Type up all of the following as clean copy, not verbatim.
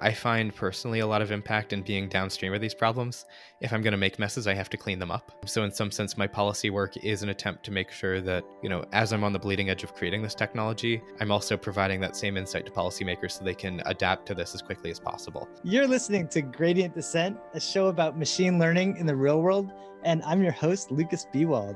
I find personally a lot of impact in being downstream of these problems. If I'm going to make messes, I have to clean them up. So in some sense, my policy work is an attempt to make sure that, as I'm on the bleeding edge of creating this technology, I'm also providing that same insight to policymakers so they can adapt to this as quickly as possible. You're listening to Gradient Dissent, a show about machine learning in the real world, and I'm your host, Lukas Biewald.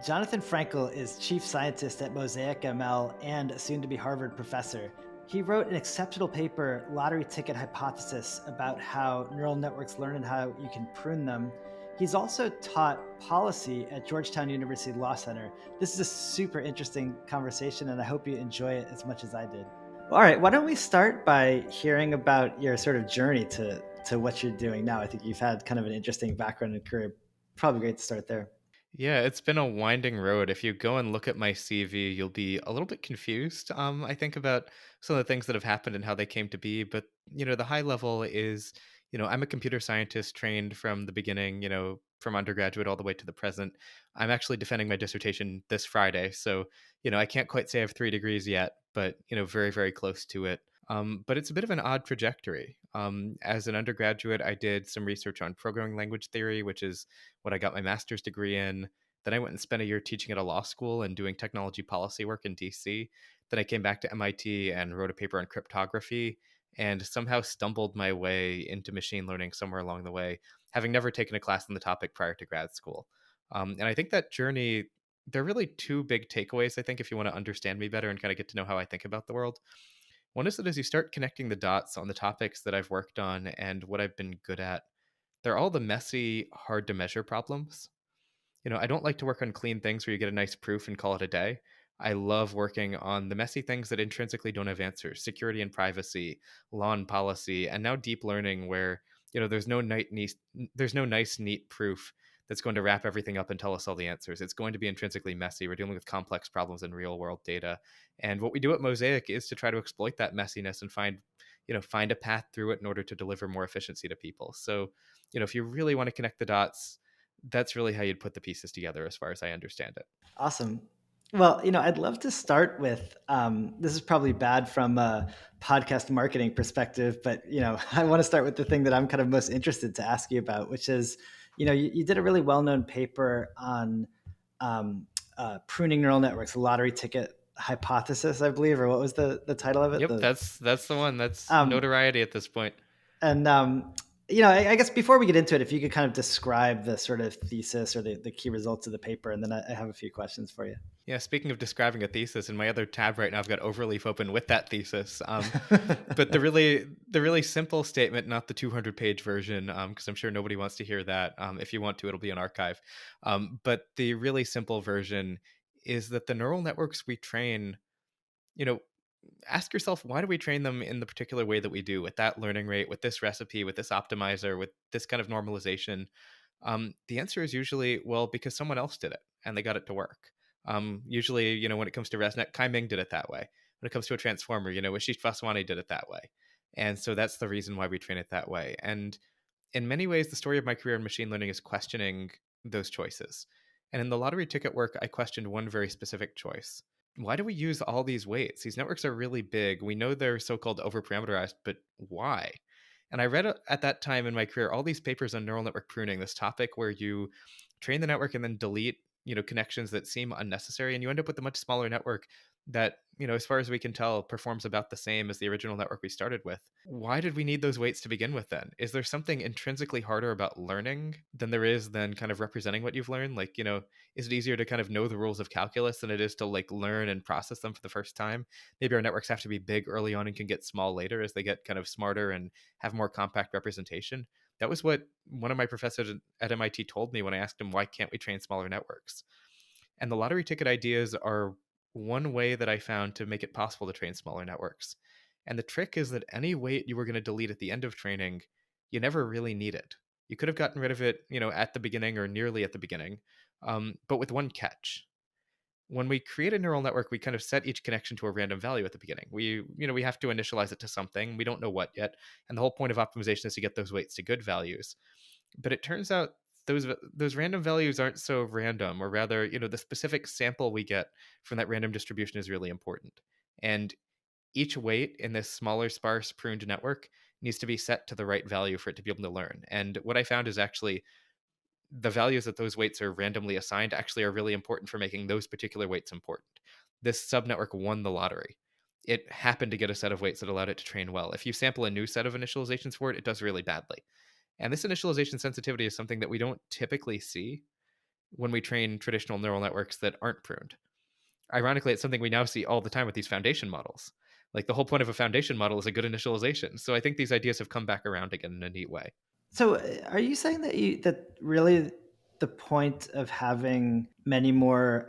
Jonathan Frankle is chief scientist at MosiacML and a soon-to-be Harvard professor. He wrote an exceptional paper, Lottery Ticket Hypothesis, about how neural networks learn and how you can prune them. He's also taught policy at Georgetown University Law Center. This is a super interesting conversation, and I hope you enjoy it as much as I did. All right, why don't we start by hearing about your sort of journey to what you're doing now? I think you've had kind of an interesting background and career. Probably great to start there. Yeah, it's been a winding road. If you go and look at my CV, you'll be a little bit confused. I think about some of the things that have happened and how they came to be. But, the high level is, I'm a computer scientist trained from the beginning, from undergraduate all the way to the present. I'm actually defending my dissertation this Friday. So, I can't quite say I have 3 degrees yet, but, very, very close to it. But it's a bit of an odd trajectory. As an undergraduate, I did some research on programming language theory, which is what I got my master's degree in. Then I went and spent a year teaching at a law school and doing technology policy work in DC. Then I came back to MIT and wrote a paper on cryptography and somehow stumbled my way into machine learning somewhere along the way, having never taken a class on the topic prior to grad school. And I think that journey, there are really two big takeaways, I think, if you want to understand me better and kind of get to know how I think about the world. One is that as you start connecting the dots on the topics that I've worked on and what I've been good at, they're all the messy, hard to measure problems. I don't like to work on clean things where you get a nice proof and call it a day. I love working on the messy things that intrinsically don't have answers: security and privacy, law and policy, and now deep learning, where there's no nice, neat proof that's going to wrap everything up and tell us all the answers. It's going to be intrinsically messy. We're dealing with complex problems in real world data, and what we do at Mosaic is to try to exploit that messiness and find a path through it in order to deliver more efficiency to people. So, if you really want to connect the dots, that's really how you'd put the pieces together as far as I understand it. Awesome. Well, I'd love to start with, this is probably bad from a podcast marketing perspective, but, I want to start with the thing that I'm kind of most interested to ask you about, which is, you did a really well-known paper on pruning neural networks, the lottery ticket hypothesis, I believe, or what was the title of it? Yep, that's the one. That's notoriety at this point. And, I guess before we get into it, if you could kind of describe the sort of thesis or the key results of the paper, and then I have a few questions for you. Yeah, speaking of describing a thesis, in my other tab right now, I've got Overleaf open with that thesis. But the really simple statement, not the 200-page version, because I'm sure nobody wants to hear that. If you want to, it'll be an archive. But the really simple version is that the neural networks we train, ask yourself, why do we train them in the particular way that we do, with that learning rate, with this recipe, with this optimizer, with this kind of normalization? The answer is usually, well, because someone else did it and they got it to work. Usually, when it comes to ResNet, Kai Ming did it that way. When it comes to a transformer, Ashish Vaswani did it that way. And so that's the reason why we train it that way. And in many ways, the story of my career in machine learning is questioning those choices. And in the lottery ticket work, I questioned one very specific choice. Why do we use all these weights? These networks are really big. We know they're so-called overparameterized, but why? And I read at that time in my career all these papers on neural network pruning, this topic where you train the network and then delete connections that seem unnecessary, and you end up with a much smaller network that, as far as we can tell, performs about the same as the original network we started with. Why did we need those weights to begin with then? Is there something intrinsically harder about learning than there is than kind of representing what you've learned? Like, is it easier to kind of know the rules of calculus than it is to like learn and process them for the first time? Maybe our networks have to be big early on and can get small later as they get kind of smarter and have more compact representation. That was what one of my professors at MIT told me when I asked him, why can't we train smaller networks? And the lottery ticket ideas are one way that I found to make it possible to train smaller networks. And the trick is that any weight you were going to delete at the end of training, you never really need it. You could have gotten rid of it, at the beginning or nearly at the beginning, but with one catch. When we create a neural network, we kind of set each connection to a random value at the beginning. We have to initialize it to something. We don't know what yet. And the whole point of optimization is to get those weights to good values. But it turns out those random values aren't so random, or rather, the specific sample we get from that random distribution is really important. And each weight in this smaller, sparse, pruned network needs to be set to the right value for it to be able to learn. And what I found is actually the values that those weights are randomly assigned actually are really important for making those particular weights important. This subnetwork won the lottery. It happened to get a set of weights that allowed it to train well. If you sample a new set of initializations for it, it does really badly. And this initialization sensitivity is something that we don't typically see when we train traditional neural networks that aren't pruned. Ironically, it's something we now see all the time with these foundation models. Like the whole point of a foundation model is a good initialization. So I think these ideas have come back around again in a neat way. So are you saying that really the point of having many more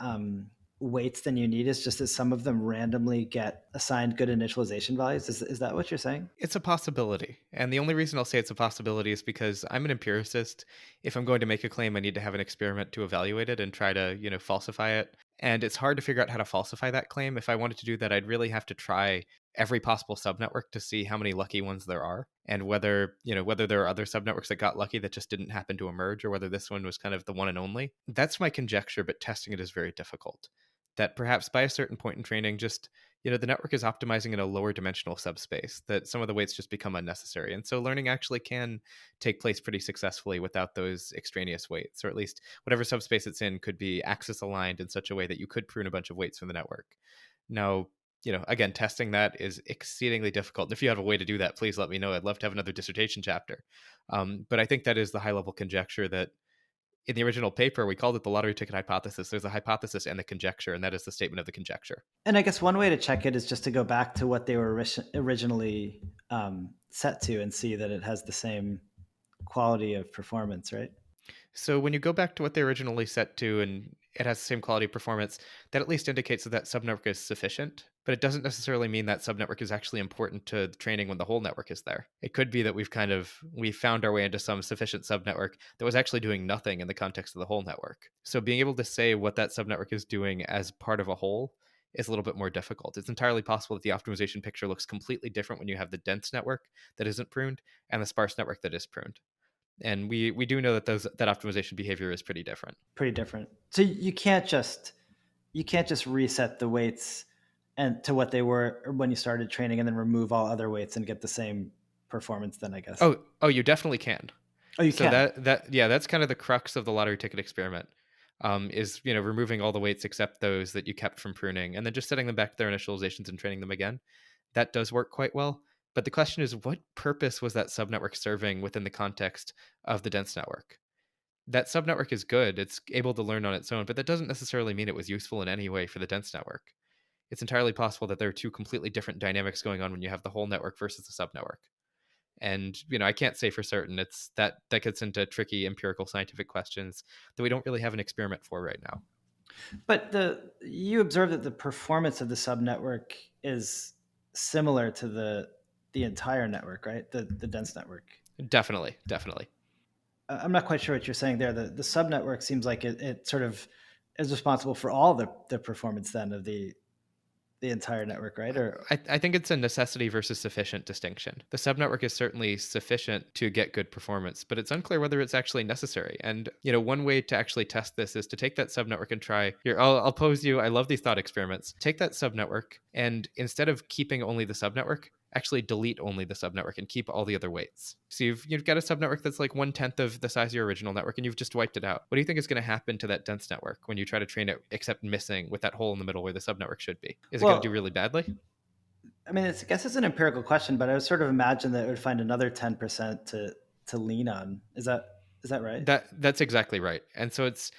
weights than you need is just that some of them randomly get assigned good initialization values? Is that what you're saying? It's a possibility. And the only reason I'll say it's a possibility is because I'm an empiricist. If I'm going to make a claim, I need to have an experiment to evaluate it and try to, falsify it. And it's hard to figure out how to falsify that claim. If I wanted to do that, I'd really have to try every possible subnetwork to see how many lucky ones there are and whether there are other subnetworks that got lucky that just didn't happen to emerge or whether this one was kind of the one and only. That's my conjecture, but testing it is very difficult. That perhaps by a certain point in training, just the network is optimizing in a lower dimensional subspace, that some of the weights just become unnecessary. And so learning actually can take place pretty successfully without those extraneous weights, or at least whatever subspace it's in could be axis aligned in such a way that you could prune a bunch of weights from the network. Now, again, testing that is exceedingly difficult. And if you have a way to do that, please let me know. I'd love to have another dissertation chapter. But I think that is the high level conjecture that in the original paper, we called it the lottery ticket hypothesis. There's a hypothesis and a conjecture, and that is the statement of the conjecture. And I guess one way to check it is just to go back to what they were originally set to and see that it has the same quality of performance, right? So when you go back to what they originally set to and it has the same quality of performance, that at least indicates that that subnetwork is sufficient, but it doesn't necessarily mean that subnetwork is actually important to the training when the whole network is there. It could be that we found our way into some sufficient subnetwork that was actually doing nothing in the context of the whole network. So being able to say what that subnetwork is doing as part of a whole is a little bit more difficult. It's entirely possible that the optimization picture looks completely different when you have the dense network that isn't pruned and the sparse network that is pruned. And we do know that that optimization behavior is pretty different. Pretty different. So you can't just reset the weights and to what they were when you started training and then remove all other weights and get the same performance then, I guess. Oh, you definitely can. Oh, you so can. That's kind of the crux of the lottery ticket experiment. Is removing all the weights except those that you kept from pruning and then just setting them back to their initializations and training them again. That does work quite well. But the question is, what purpose was that subnetwork serving within the context of the dense network? That subnetwork is good. It's able to learn on its own, but that doesn't necessarily mean it was useful in any way for the dense network. It's entirely possible that there are two completely different dynamics going on when you have the whole network versus the subnetwork. And, I can't say for certain. It's that gets into tricky empirical scientific questions that we don't really have an experiment for right now. But you observe that the performance of the subnetwork is similar to the entire network, right? The dense network. Definitely. I'm not quite sure what you're saying there. The subnetwork seems like it sort of is responsible for all the performance then of the entire network, right? Or I think it's a necessity versus sufficient distinction. The subnetwork is certainly sufficient to get good performance, but it's unclear whether it's actually necessary. And, one way to actually test this is to take that subnetwork and try here. I'll pose you. I love these thought experiments. Take that subnetwork and instead of keeping only the subnetwork, actually delete only the subnetwork and keep all the other weights. So you've got a subnetwork that's like 1/10 of the size of your original network and you've just wiped it out. What do you think is going to happen to that dense network when you try to train it except missing with that hole in the middle where the subnetwork should be? Is it going to do really badly? I mean, I guess it's an empirical question, but I would sort of imagine that it would find another 10% to lean on. Is that right? That's exactly right. And so it's,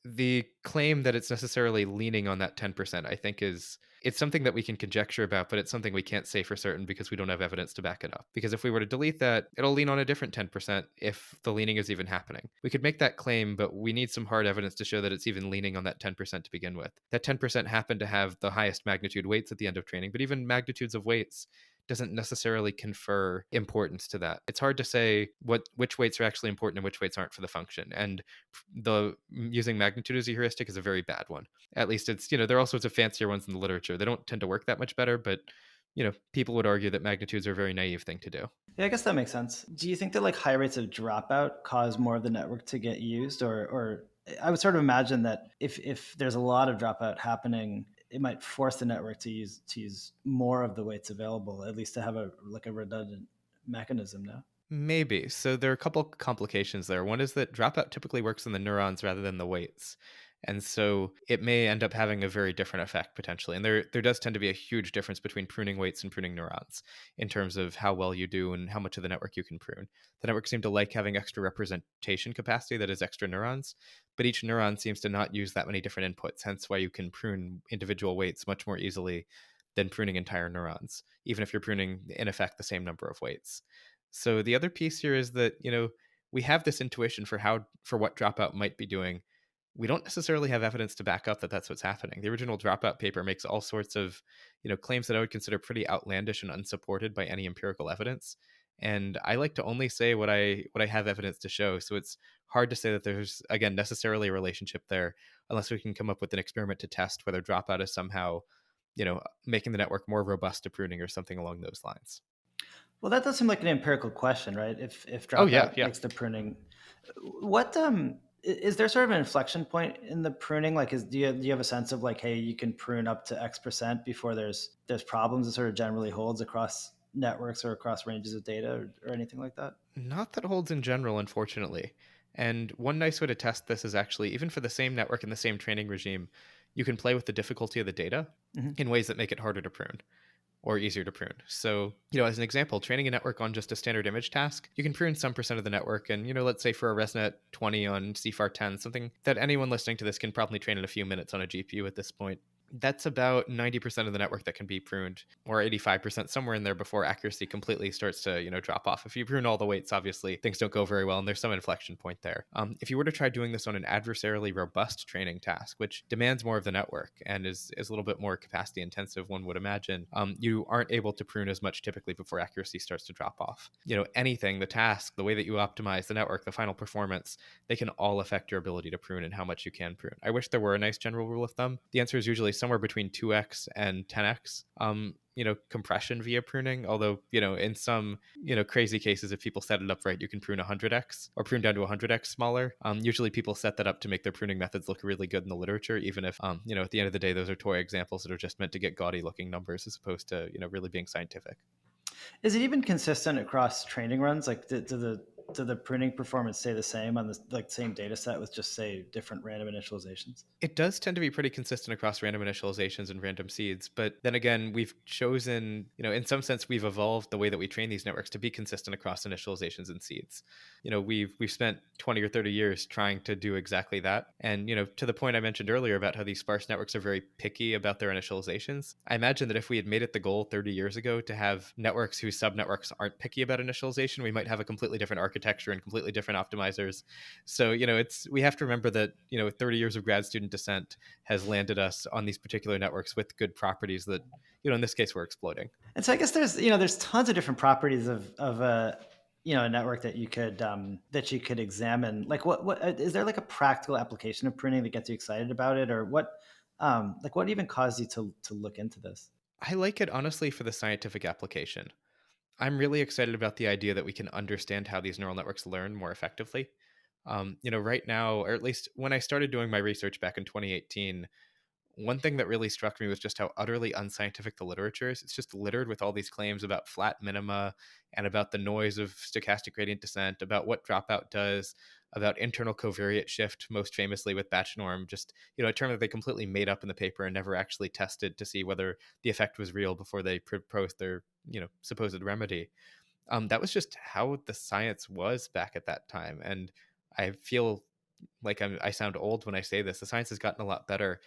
the claim that it's necessarily leaning on that 10%, I think it's something that we can conjecture about, but it's something we can't say for certain because we don't have evidence to back it up. Because if we were to delete that, it'll lean on a different 10% if the leaning is even happening. We could make that claim, but we need some hard evidence to show that it's even leaning on that 10% to begin with. That 10% happen to have the highest magnitude weights at the end of training, but even magnitudes of weights doesn't necessarily confer importance to that. It's hard to say which weights are actually important and which weights aren't for the function. And using magnitude as a heuristic is a very bad one. At least it's, there are all sorts of fancier ones in the literature. They don't tend to work that much better, but people would argue that magnitudes are a very naive thing to do. Yeah, I guess that makes sense. Do you think that like high rates of dropout cause more of the network to get used, or I would sort of imagine that if there's a lot of dropout happening, it might force the network to use more of the weights available, at least to have a redundant mechanism. No. Maybe. So there are a couple complications there. One is that dropout typically works in the neurons rather than the weights. And so it may end up having a very different effect potentially. And there does tend to be a huge difference between pruning weights and pruning neurons in terms of how well you do and how much of the network you can prune. The network seem to like having extra representation capacity, that is extra neurons, but each neuron seems to not use that many different inputs, hence why you can prune individual weights much more easily than pruning entire neurons, even if you're pruning in effect the same number of weights. So the other piece here is that, we have this intuition for what dropout might be doing. We don't necessarily have evidence to back up that that's what's happening. The original dropout paper makes all sorts of, claims that I would consider pretty outlandish and unsupported by any empirical evidence. And I like to only say what I have evidence to show. So it's hard to say that there's, again, necessarily a relationship there unless we can come up with an experiment to test whether dropout is somehow, making the network more robust to pruning or something along those lines. Well, that does seem like an empirical question, right? If Oh yeah, dropout yeah. makes the pruning, what is there sort of an inflection point in the pruning? Like, do you have a sense of like, hey, you can prune up to X% before there's problems? It sort of generally holds across networks or across ranges of data or anything like that? Not that holds in general, unfortunately. And one nice way to test this is actually, even for the same network and the same training regime, you can play with the difficulty of the data Mhm. in ways that make it harder to prune or easier to prune. So, as an example, training a network on just a standard image task, you can prune some percent of the network. And, let's say for a ResNet 20 on CFAR 10, something that anyone listening to this can probably train in a few minutes on a GPU at this point. That's about 90% of the network that can be pruned, or 85%, somewhere in there before accuracy completely starts to, drop off. If you prune all the weights, obviously things don't go very well, and there's some inflection point there. If you were to try doing this on an adversarially robust training task, which demands more of the network and is a little bit more capacity intensive, one would imagine, you aren't able to prune as much typically before accuracy starts to drop off. Anything, the task, the way that you optimize the network, the final performance, they can all affect your ability to prune and how much you can prune. I wish there were a nice general rule of thumb. The answer is usually somewhere between 2x and 10x. Compression via pruning. Although, in some, crazy cases, if people set it up right, you can prune 100x or prune down to 100x smaller. Usually people set that up to make their pruning methods look really good in the literature, even if, at the end of the day, those are toy examples that are just meant to get gaudy looking numbers as opposed to, really being scientific. Is it even consistent across training runs? Like, do the pruning performance stay the same on the same data set with just say different random initializations? It does tend to be pretty consistent across random initializations and random seeds. But then again, we've chosen, in some sense, we've evolved the way that we train these networks to be consistent across initializations and seeds. We've spent 20 or 30 years trying to do exactly that. And, to the point I mentioned earlier about how these sparse networks are very picky about their initializations, I imagine that if we had made it the goal 30 years ago to have networks whose subnetworks aren't picky about initialization, we might have a completely different architecture and completely different optimizers. So, we have to remember that, 30 years of grad student dissent has landed us on these particular networks with good properties that, in this case, we're exploiting. And so I guess there's tons of different properties of a a network that you could examine. Like what is there like a practical application of pruning that gets you excited about it, or what what even caused you to look into this? I like it honestly for the scientific application. I'm really excited about the idea that we can understand how these neural networks learn more effectively. Right now, or at least when I started doing my research back in 2018, one thing that really struck me was just how utterly unscientific the literature is. It's just littered with all these claims about flat minima and about the noise of stochastic gradient descent, about what dropout does, about internal covariate shift, most famously with batch norm, just, a term that they completely made up in the paper and never actually tested to see whether the effect was real before they proposed their, supposed remedy. That was just how the science was back at that time. And I feel like I sound old when I say this. The science has gotten a lot better,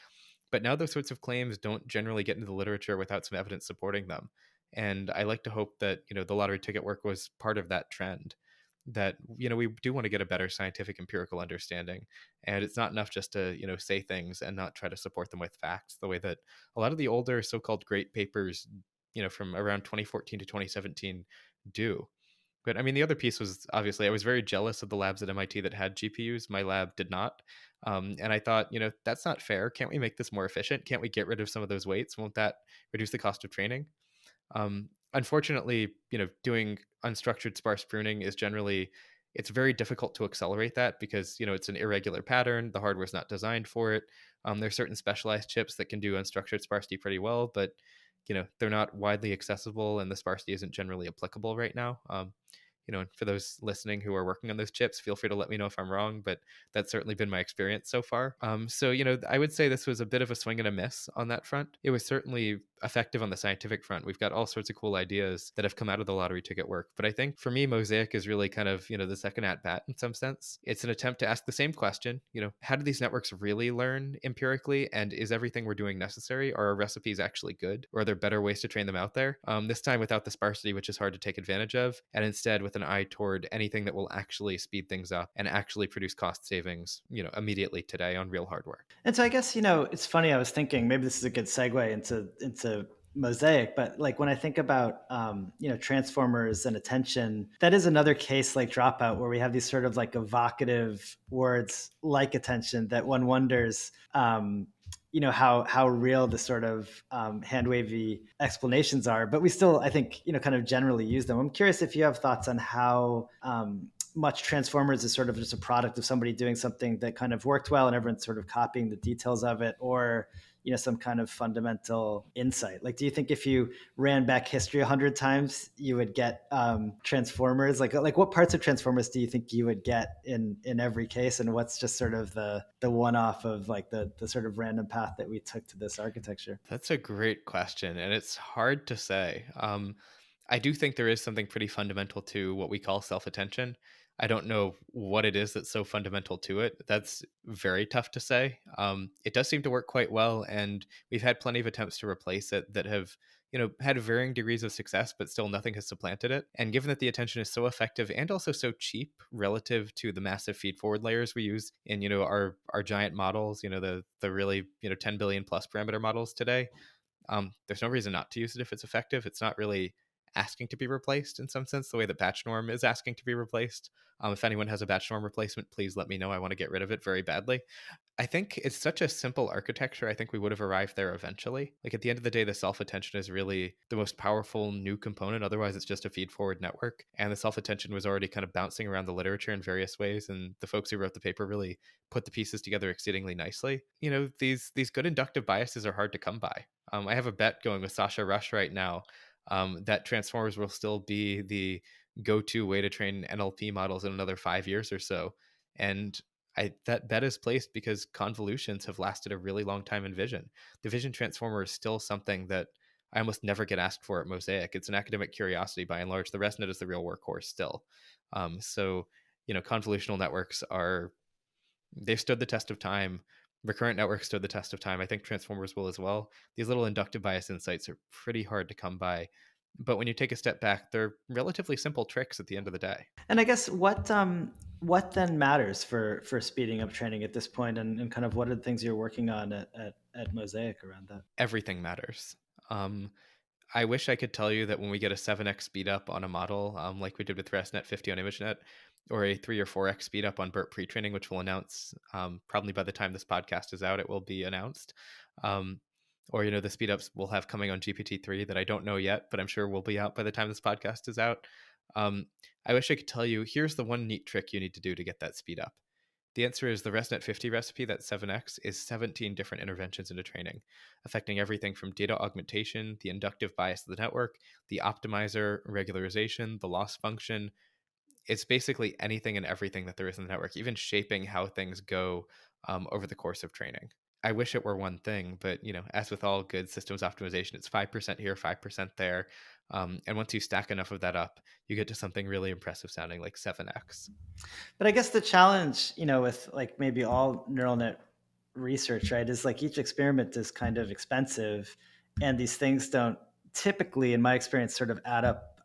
but now those sorts of claims don't generally get into the literature without some evidence supporting them. And I like to hope that, the lottery ticket work was part of that trend, that, we do want to get a better scientific empirical understanding. And it's not enough just to, say things and not try to support them with facts the way that a lot of the older so-called great papers, from around 2014 to 2017 do. But I mean, the other piece was obviously I was very jealous of the labs at MIT that had GPUs. My lab did not. And I thought, that's not fair. Can't we make this more efficient? Can't we get rid of some of those weights? Won't that reduce the cost of training? Unfortunately, doing unstructured sparse pruning is generally, it's very difficult to accelerate that because, it's an irregular pattern. The hardware's not designed for it. There's certain specialized chips that can do unstructured sparsity pretty well, but, they're not widely accessible and the sparsity isn't generally applicable right now. And for those listening who are working on those chips, feel free to let me know if I'm wrong, but that's certainly been my experience so far. So I would say this was a bit of a swing and a miss on that front. It was certainly effective on the scientific front. We've got all sorts of cool ideas that have come out of the lottery ticket work. But I think for me, Mosaic is really kind of, the second at bat in some sense. It's an attempt to ask the same question, how do these networks really learn empirically? And is everything we're doing necessary? Are our recipes actually good? Or are there better ways to train them out there? This time without the sparsity, which is hard to take advantage of, and instead with an eye toward anything that will actually speed things up and actually produce cost savings, immediately today on real hardware. And so I guess, it's funny, I was thinking maybe this is a good segue into Mosaic, but like when I think about transformers and attention, that is another case like Dropout where we have these sort of like evocative words like attention that one wonders how real the sort of hand wavy explanations are, but we still, I think, kind of generally use them. I'm curious if you have thoughts on how much transformers is sort of just a product of somebody doing something that kind of worked well and everyone's sort of copying the details of it, or some kind of fundamental insight. Like, do you think if you ran back history 100 times, you would get transformers? Like what parts of transformers do you think you would get in every case, and what's just sort of the one-off of like the sort of random path that we took to this architecture? That's a great question, and it's hard to say. I do think there is something pretty fundamental to what we call self-attention. I don't know what it is that's so fundamental to it. That's very tough to say. It does seem to work quite well, and we've had plenty of attempts to replace it that have, had varying degrees of success, but still nothing has supplanted it. And given that the attention is so effective and also so cheap relative to the massive feed-forward layers we use in, our giant models, the really, 10 billion plus parameter models today, there's no reason not to use it if it's effective. It's not really asking to be replaced in some sense, the way that batch norm is asking to be replaced. If anyone has a batch norm replacement, please let me know. I want to get rid of it very badly. I think it's such a simple architecture. I think we would have arrived there eventually. Like at the end of the day, the self-attention is really the most powerful new component. Otherwise, it's just a feed-forward network. And the self-attention was already kind of bouncing around the literature in various ways. And the folks who wrote the paper really put the pieces together exceedingly nicely. These good inductive biases are hard to come by. I have a bet going with Sasha Rush right now that transformers will still be the go-to way to train NLP models in another 5 years or so. And that bet is placed because convolutions have lasted a really long time in vision. The vision transformer is still something that I almost never get asked for at Mosaic. It's an academic curiosity by and large. The ResNet is the real workhorse still. So convolutional networks they've stood the test of time. Recurrent networks stood the test of time. I think transformers will as well. These little inductive bias insights are pretty hard to come by. But when you take a step back, they're relatively simple tricks at the end of the day. And I guess what then matters for speeding up training at this point, and kind of what are the things you're working on at Mosaic around that? Everything matters. I wish I could tell you that when we get a 7x speed up on a model, like we did with ResNet 50 on ImageNet, or a 3 or 4x speed up on BERT pre-training, which we'll announce probably by the time this podcast is out, it will be announced. Or, the speed ups we'll have coming on GPT-3 that I don't know yet, but I'm sure will be out by the time this podcast is out. I wish I could tell you, here's the one neat trick you need to do to get that speed up. The answer is the ResNet 50 recipe, that 7x, is 17 different interventions into training, affecting everything from data augmentation, the inductive bias of the network, the optimizer, regularization, the loss function. It's basically anything and everything that there is in the network, even shaping how things go over the course of training. I wish it were one thing, but as with all good systems optimization, it's 5% here, 5% there. And once you stack enough of that up, you get to something really impressive sounding like 7x. But I guess the challenge, with like maybe all neural net research, right, is like each experiment is kind of expensive, and these things don't typically, in my experience, sort of add up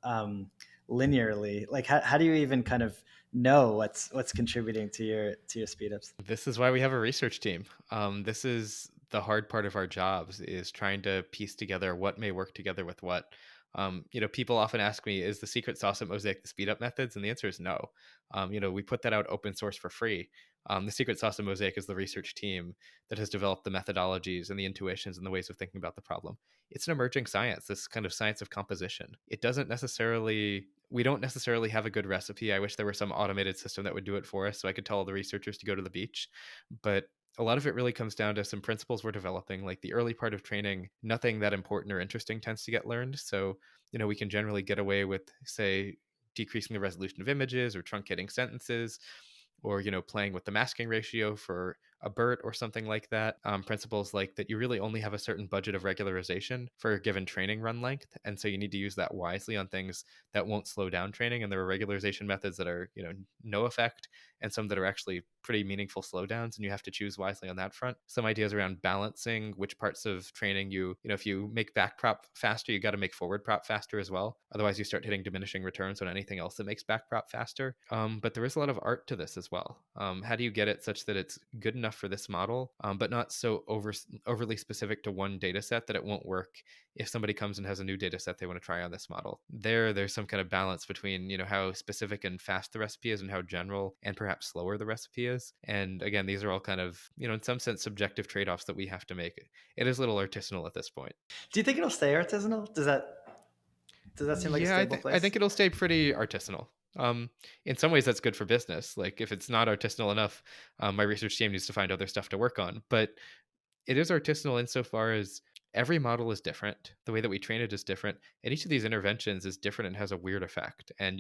linearly. Like how do you even kind of know what's contributing to your speed ups? This is why we have a research team. This is the hard part of our jobs, is trying to piece together what may work together with what. People often ask me, is the secret sauce at Mosaic the speed up methods? And the answer is no. We put that out open source for free. The secret sauce of Mosaic is the research team that has developed the methodologies and the intuitions and the ways of thinking about the problem. It's an emerging science, this kind of science of composition. It doesn't necessarily we don't necessarily have a good recipe. I wish there were some automated system that would do it for us so I could tell all the researchers to go to the beach. But a lot of it really comes down to some principles we're developing. Like the early part of training, nothing that important or interesting tends to get learned. So, we can generally get away with, say, decreasing the resolution of images or truncating sentences, or playing with the masking ratio for a BERT or something like that. Principles like that, you really only have a certain budget of regularization for a given training run length, and so you need to use that wisely on things that won't slow down training. And there are regularization methods that are no effect, and some that are actually pretty meaningful slowdowns, and you have to choose wisely on that front. Some ideas around balancing which parts of training if you make back prop faster, you got to make forward prop faster as well. Otherwise, you start hitting diminishing returns on anything else that makes back prop faster. But there is a lot of art to this as well. How do you get it such that it's good enough for this model, but not so overly specific to one data set that it won't work if somebody comes and has a new data set they want to try on this model? There's some kind of balance between how specific and fast the recipe is and how general and perhaps slower the recipe is. And again, these are all kind of in some sense subjective trade-offs that we have to make. It is a little artisanal at this point. Do you think it'll stay artisanal? Does that seem like a Yeah, stable I place? think it'll stay pretty artisanal. In some ways, that's good for business. Like if it's not artisanal enough, my research team needs to find other stuff to work on. But it is artisanal insofar as every model is different. The way that we train it is different, and each of these interventions is different and has a weird effect. And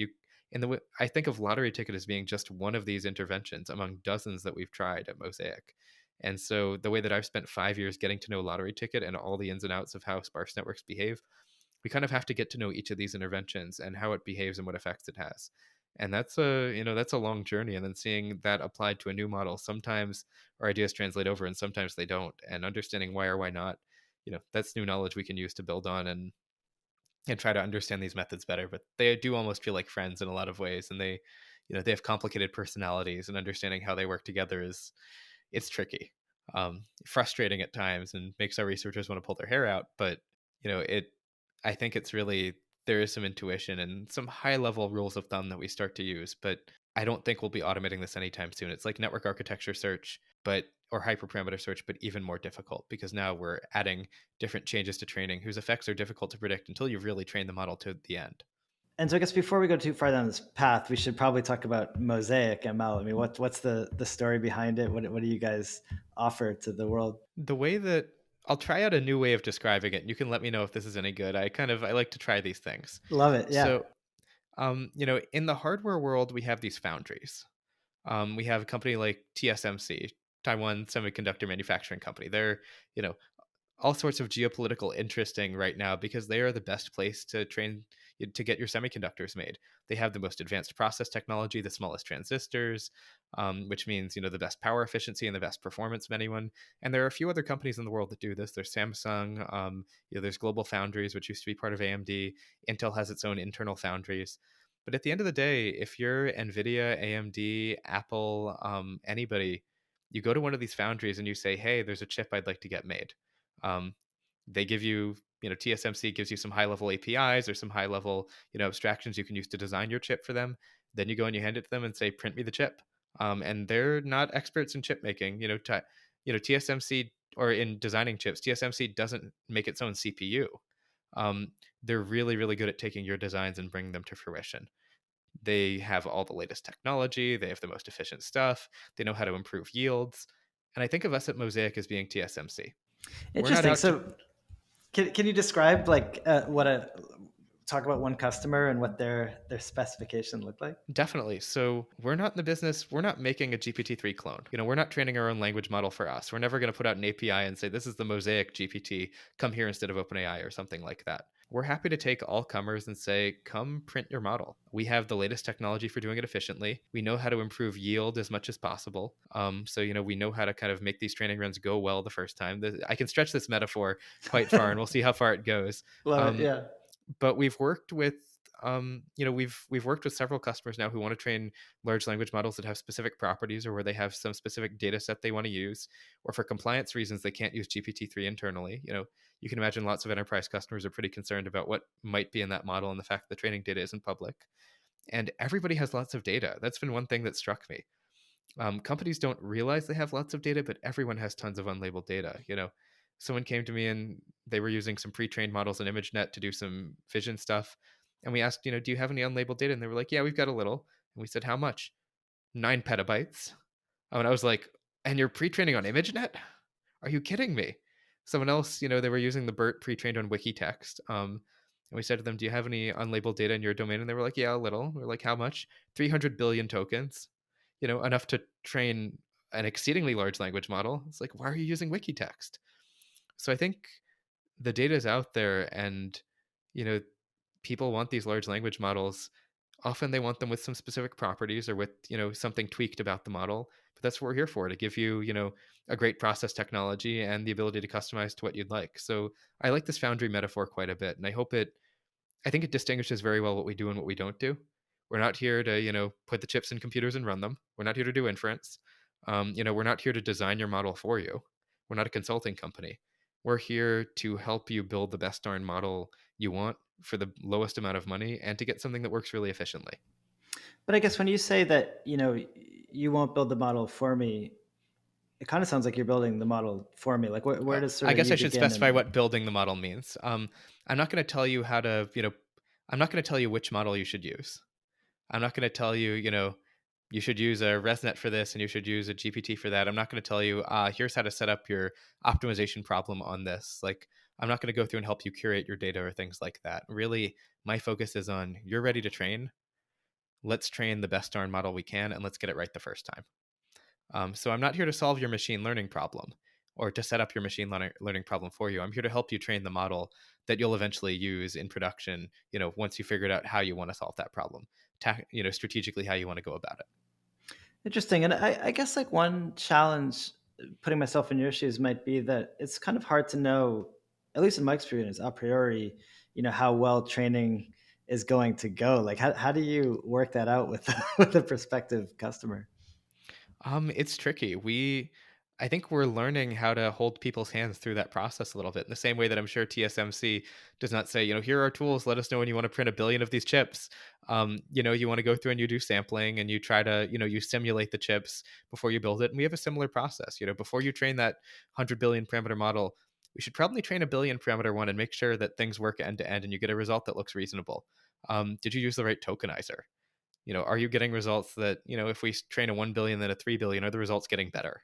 I think of lottery ticket as being just one of these interventions among dozens that we've tried at Mosaic. And so the way that I've spent 5 years getting to know lottery ticket and all the ins and outs of how sparse networks behave, we kind of have to get to know each of these interventions and how it behaves and what effects it has. And that's a long journey. And then seeing that applied to a new model, sometimes our ideas translate over and sometimes they don't. And understanding why or why not, that's new knowledge we can use to build on and try to understand these methods better. But they do almost feel like friends in a lot of ways, and they have complicated personalities, and understanding how they work together it's tricky, frustrating at times, and makes our researchers want to pull their hair out. But it I think it's really, there is some intuition and some high level rules of thumb that we start to use, but I don't think we'll be automating this anytime soon. It's like network architecture search, or hyperparameter search, but even more difficult, because now we're adding different changes to training whose effects are difficult to predict until you've really trained the model to the end. And so I guess before we go too far down this path, we should probably talk about MosiacML. I mean, what's the story behind it? What do you guys offer to the world? The way that I'll try out a new way of describing it, and you can let me know if this is any good. I like to try these things. Love it. Yeah. So, in the hardware world, we have these foundries. We have a company like TSMC, Taiwan Semiconductor Manufacturing Company. They're, you know, all sorts of geopolitical interesting right now because they are the best place to get your semiconductors made. They have the most advanced process technology, the smallest transistors, which means the best power efficiency and the best performance of anyone. And there are a few other companies in the world that do this. There's Samsung, there's Global Foundries, which used to be part of AMD. Intel has its own internal foundries. But at the end of the day, if you're NVIDIA, AMD, Apple, anybody, you go to one of these foundries and you say, hey, there's a chip I'd like to get made. They give you, TSMC gives you some high level APIs or some high level, abstractions you can use to design your chip for them. Then you go and you hand it to them and say, print me the chip. And they're not experts in chip making. TSMC, or in designing chips, TSMC doesn't make its own CPU. They're really, really good at taking your designs and bringing them to fruition. They have all the latest technology. They have the most efficient stuff. They know how to improve yields. And I think of us at Mosaic as being TSMC. Interesting. So can you describe talk about one customer and what their specification looked like? Definitely. So we're not in the business. We're not making a GPT-3 clone. We're not training our own language model for us. We're never going to put out an API and say, this is the Mosaic GPT, come here instead of OpenAI or something like that. We're happy to take all comers and say, come print your model. We have the latest technology for doing it efficiently. We know how to improve yield as much as possible. So we know how to kind of make these training runs go well the first time. I can stretch this metaphor quite far, and we'll see how far it goes. Love it, yeah. But we've worked with we've worked with several customers now who want to train large language models that have specific properties, or where they have some specific data set they want to use, or for compliance reasons they can't use GPT-3 internally. You can imagine lots of enterprise customers are pretty concerned about what might be in that model and the fact that the training data isn't public. And everybody has lots of data. That's been one thing that struck me. Companies don't realize they have lots of data, but everyone has tons of unlabeled data. Someone came to me and they were using some pre-trained models in ImageNet to do some vision stuff. And we asked, do you have any unlabeled data? And they were like, yeah, we've got a little. And we said, how much? 9 petabytes. Oh, and I was like, and you're pre-training on ImageNet? Are you kidding me? Someone else, they were using the BERT pre-trained on Wikitext. And we said to them, do you have any unlabeled data in your domain? And they were like, yeah, a little. We are like, how much? 300 billion tokens, enough to train an exceedingly large language model. It's like, why are you using Wikitext? So I think the data is out there, and, you know, people want these large language models. Often they want them with some specific properties or with, something tweaked about the model. But that's what we're here for, to give you, a great process technology and the ability to customize to what you'd like. So I like this Foundry metaphor quite a bit. And I think it distinguishes very well what we do and what we don't do. We're not here to, put the chips in computers and run them. We're not here to do inference. We're not here to design your model for you. We're not a consulting company. We're here to help you build the best darn model you want for the lowest amount of money and to get something that works really efficiently. But I guess when you say that, you won't build the model for me, it kind of sounds like you're building the model for me. Like where does sort I of guess you I should begin specify and what building the model means. I'm not going to tell you how to, I'm not going to tell you which model you should use. I'm not going to tell you, you should use a ResNet for this and you should use a GPT for that. I'm not going to tell you, here's how to set up your optimization problem on this. Like, I'm not going to go through and help you curate your data or things like that. Really, my focus is on, you're ready to train. Let's train the best darn model we can and let's get it right the first time. So I'm not here to solve your machine learning problem or to set up your machine learning problem for you. I'm here to help you train the model that you'll eventually use in production, once you figured out how you want to solve that problem, strategically how you want to go about it. Interesting. And I guess like one challenge, putting myself in your shoes, might be that it's kind of hard to know, at least in my experience, a priori, how well training is going to go. Like how do you work that out with with a prospective customer? It's tricky. I think we're learning how to hold people's hands through that process a little bit in the same way that I'm sure TSMC does not say, here are tools. Let us know when you want to print 1 billion of these chips. You want to go through and you do sampling and you try to, you simulate the chips before you build it. And we have a similar process. Before you train that 100 billion parameter model, we should probably train 1 billion parameter one and make sure that things work end to end and you get a result that looks reasonable. Did you use the right tokenizer? Are you getting results that, if we train a 1 billion, then a 3 billion, are the results getting better?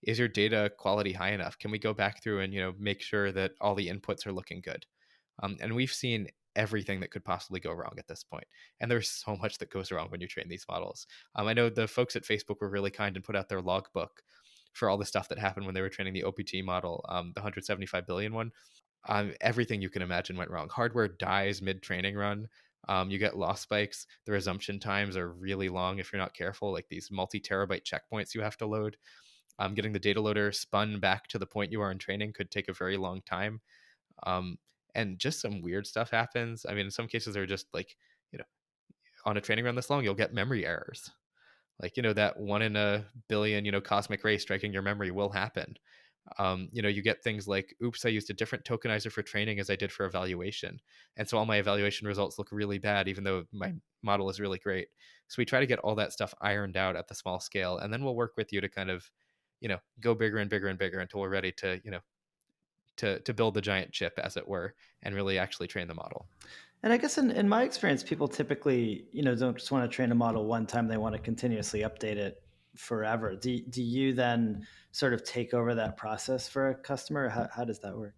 Is your data quality high enough? Can we go back through and, make sure that all the inputs are looking good? And we've seen everything that could possibly go wrong at this point. And there's so much that goes wrong when you train these models. I know the folks at Facebook were really kind and put out their logbook for all the stuff that happened when they were training the OPT model, the 175 billion one. Everything you can imagine went wrong. Hardware dies mid-training run. You get loss spikes. The resumption times are really long if you're not careful, like these multi-terabyte checkpoints you have to load. Getting the data loader spun back to the point you are in training could take a very long time. Um, and just some weird stuff happens. I mean, in some cases, they're just like, on a training run this long, you'll get memory errors. Like, that 1 in a billion, cosmic ray striking your memory will happen. You get things like, oops, I used a different tokenizer for training as I did for evaluation. And so all my evaluation results look really bad, even though my model is really great. So we try to get all that stuff ironed out at the small scale. And then we'll work with you to kind of, go bigger and bigger and bigger until we're ready to, to build the giant chip, as it were, and really actually train the model. And I guess in my experience, people typically, don't just want to train a model one time. They want to continuously update it forever. Do you then sort of take over that process for a customer? How does that work?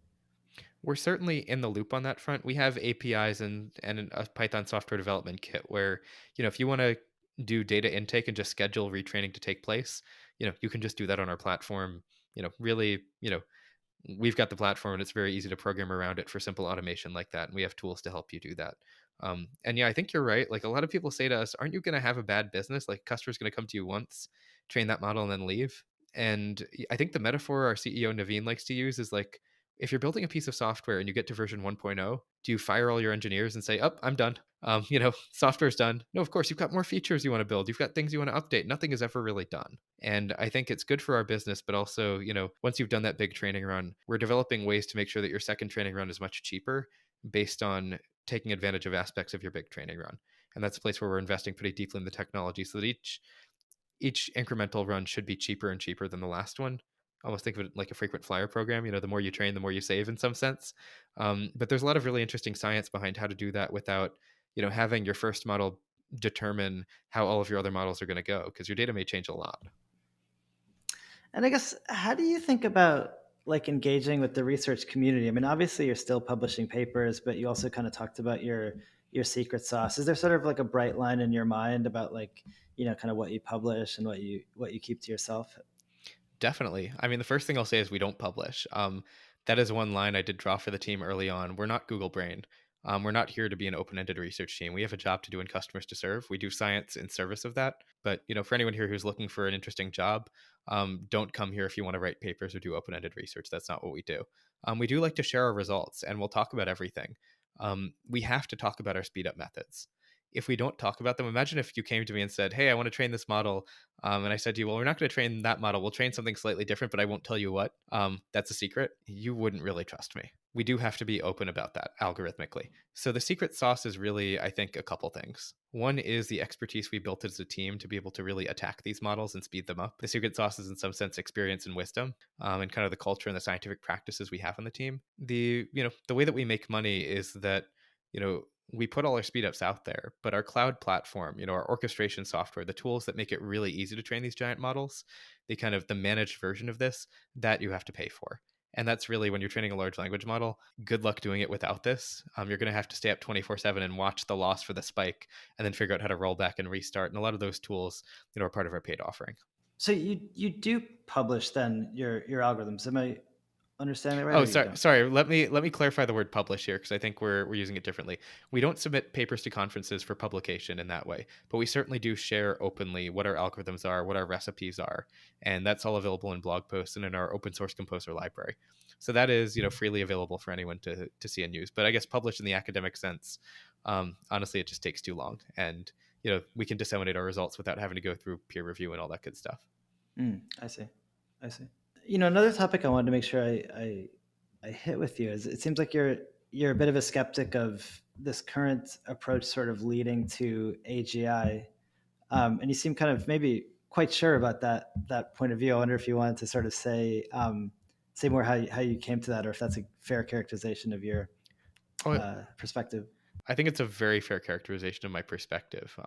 We're certainly in the loop on that front. We have APIs and a Python software development kit where, if you want to do data intake and just schedule retraining to take place, you can just do that on our platform. Really, we've got the platform and it's very easy to program around it for simple automation like that. And we have tools to help you do that. And yeah, I think you're right. Like, a lot of people say to us, aren't you going to have a bad business? Like, customer's going to come to you once, train that model and then leave. And I think the metaphor our CEO Naveen likes to use is like, if you're building a piece of software and you get to version 1.0, do you fire all your engineers and say, oh, I'm done? Software's done. No, of course, you've got more features you want to build. You've got things you want to update. Nothing is ever really done. And I think it's good for our business, but also, once you've done that big training run, we're developing ways to make sure that your second training run is much cheaper based on taking advantage of aspects of your big training run. And that's a place where we're investing pretty deeply in the technology so that each incremental run should be cheaper and cheaper than the last one. almost think of it like a frequent flyer program. The more you train, the more you save in some sense. But there's a lot of really interesting science behind how to do that without, having your first model determine how all of your other models are going to go, because your data may change a lot. And I guess, how do you think about like engaging with the research community? I mean, obviously you're still publishing papers, but you also kind of talked about your secret sauce. Is there sort of like a bright line in your mind about like, kind of what you publish and what you keep to yourself? Definitely. I mean, the first thing I'll say is we don't publish. That is one line I did draw for the team early on. We're not Google Brain. We're not here to be an open-ended research team. We have a job to do and customers to serve. We do science in service of that. But for anyone here who's looking for an interesting job, don't come here if you want to write papers or do open-ended research. That's not what we do. We do like to share our results, and we'll talk about everything. We have to talk about our speed-up methods. If we don't talk about them, imagine if you came to me and said, "Hey, I want to train this model," and I said to you, "Well, we're not going to train that model. We'll train something slightly different, but I won't tell you what. That's a secret." You wouldn't really trust me. We do have to be open about that algorithmically. So the secret sauce is really, I think, a couple things. One is the expertise we built as a team to be able to really attack these models and speed them up. The secret sauce is, in some sense, experience and wisdom, and kind of the culture and the scientific practices we have on the team. The way that we make money is that, we put all our speedups out there, but our cloud platform, our orchestration software, the tools that make it really easy to train these giant models, the managed version of this, that you have to pay for. And that's really, when you're training a large language model, good luck doing it without this. You're going to have to stay up 24/7 and watch the loss for the spike, and then figure out how to roll back and restart. And a lot of those tools, are part of our paid offering. So you do publish then your algorithms. Am I understanding that right, Oh, or you sorry. don't? Sorry. Let me clarify the word publish here, because I think we're using it differently. We don't submit papers to conferences for publication in that way, but we certainly do share openly what our algorithms are, what our recipes are, and that's all available in blog posts and in our open source composer library. So that is, freely available for anyone to see and use. But I guess publish in the academic sense, honestly, it just takes too long, and we can disseminate our results without having to go through peer review and all that good stuff. I see. I see. Another topic I wanted to make sure I hit with you is, it seems like you're a bit of a skeptic of this current approach sort of leading to AGI, and you seem kind of maybe quite sure about that point of view. I wonder if you wanted to sort of say more how you came to that, or if that's a fair characterization of your Oh, perspective. I think it's a very fair characterization of my perspective.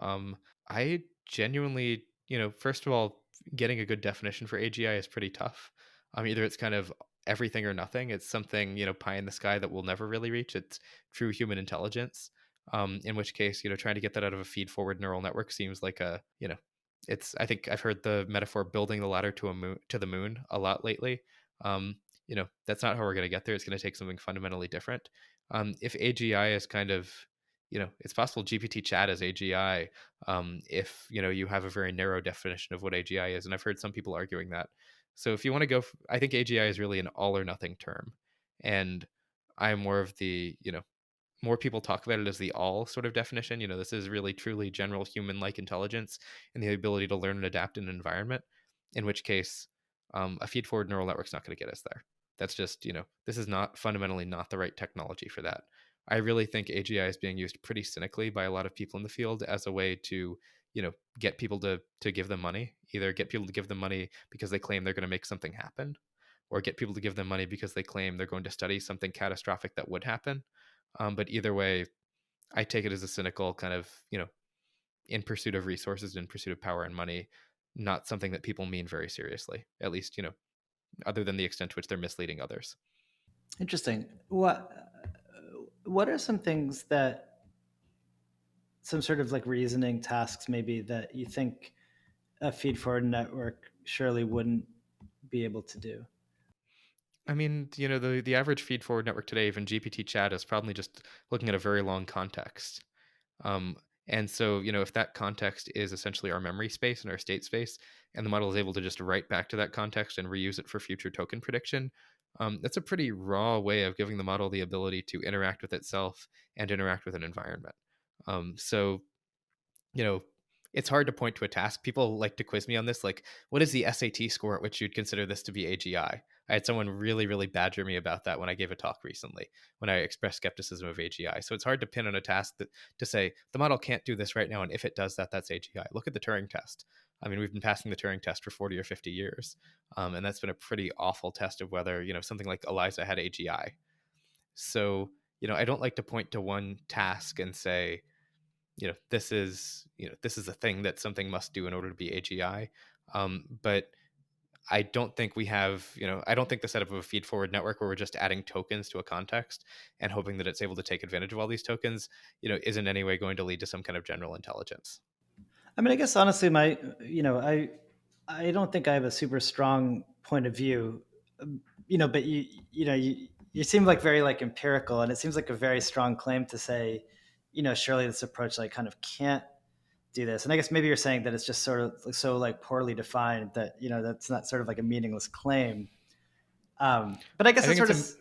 I genuinely, first of all, getting a good definition for AGI is pretty tough. Either it's kind of everything or nothing. It's something, pie in the sky that we'll never really reach. It's true human intelligence. In which case, trying to get that out of a feed forward neural network seems like I think I've heard the metaphor building the ladder to the moon a lot lately. That's not how we're going to get there. It's going to take something fundamentally different. If AGI is kind of, it's possible GPT chat is AGI, if, you have a very narrow definition of what AGI is. And I've heard some people arguing that. So if you want to go, I think AGI is really an all or nothing term. And I'm more of the, more people talk about it as the all sort of definition. This is really truly general human-like intelligence and the ability to learn and adapt in an environment, in which case a feed-forward neural network's not going to get us there. That's just, this is not fundamentally not the right technology for that. I really think AGI is being used pretty cynically by a lot of people in the field as a way to, get people to give them money, either get people to give them money because they claim they're going to make something happen, or get people to give them money because they claim they're going to study something catastrophic that would happen. But either way, I take it as a cynical kind of, in pursuit of resources, in pursuit of power and money, not something that people mean very seriously, at least, other than the extent to which they're misleading others. Interesting. What are some things that, some sort of like reasoning tasks maybe, that you think a feed forward network surely wouldn't be able to do? I mean, the average feed forward network today, even GPT chat, is probably just looking at a very long context. Um, and so, if that context is essentially our memory space and our state space, and the model is able to just write back to that context and reuse it for future token prediction, that's a pretty raw way of giving the model the ability to interact with itself and interact with an environment. So, you know, it's hard to point to a task. People like to quiz me on this, like, what is the SAT score at which you'd consider this to be AGI? I had someone really, really badger me about that when I gave a talk recently, when I expressed skepticism of AGI. So it's hard to pin on a task to say the model can't do this right now, and if it does that, that's AGI. Look at the Turing test. I mean, we've been passing the Turing test for 40 or 50 years. And that's been a pretty awful test of whether, something like ELIZA had AGI. So, I don't like to point to one task and say, this is a thing that something must do in order to be AGI. But I don't think we have, I don't think the setup of a feed forward network where we're just adding tokens to a context and hoping that it's able to take advantage of all these tokens, isn't in any way going to lead to some kind of general intelligence. I mean, I guess honestly, I don't think I have a super strong point of view, but you seem like very like empirical, and it seems like a very strong claim to say, surely this approach like kind of can't do this. And I guess maybe you're saying that it's just sort of like, so like poorly defined that, that's not sort of like a meaningless claim. But I guess I it's think sort it's of,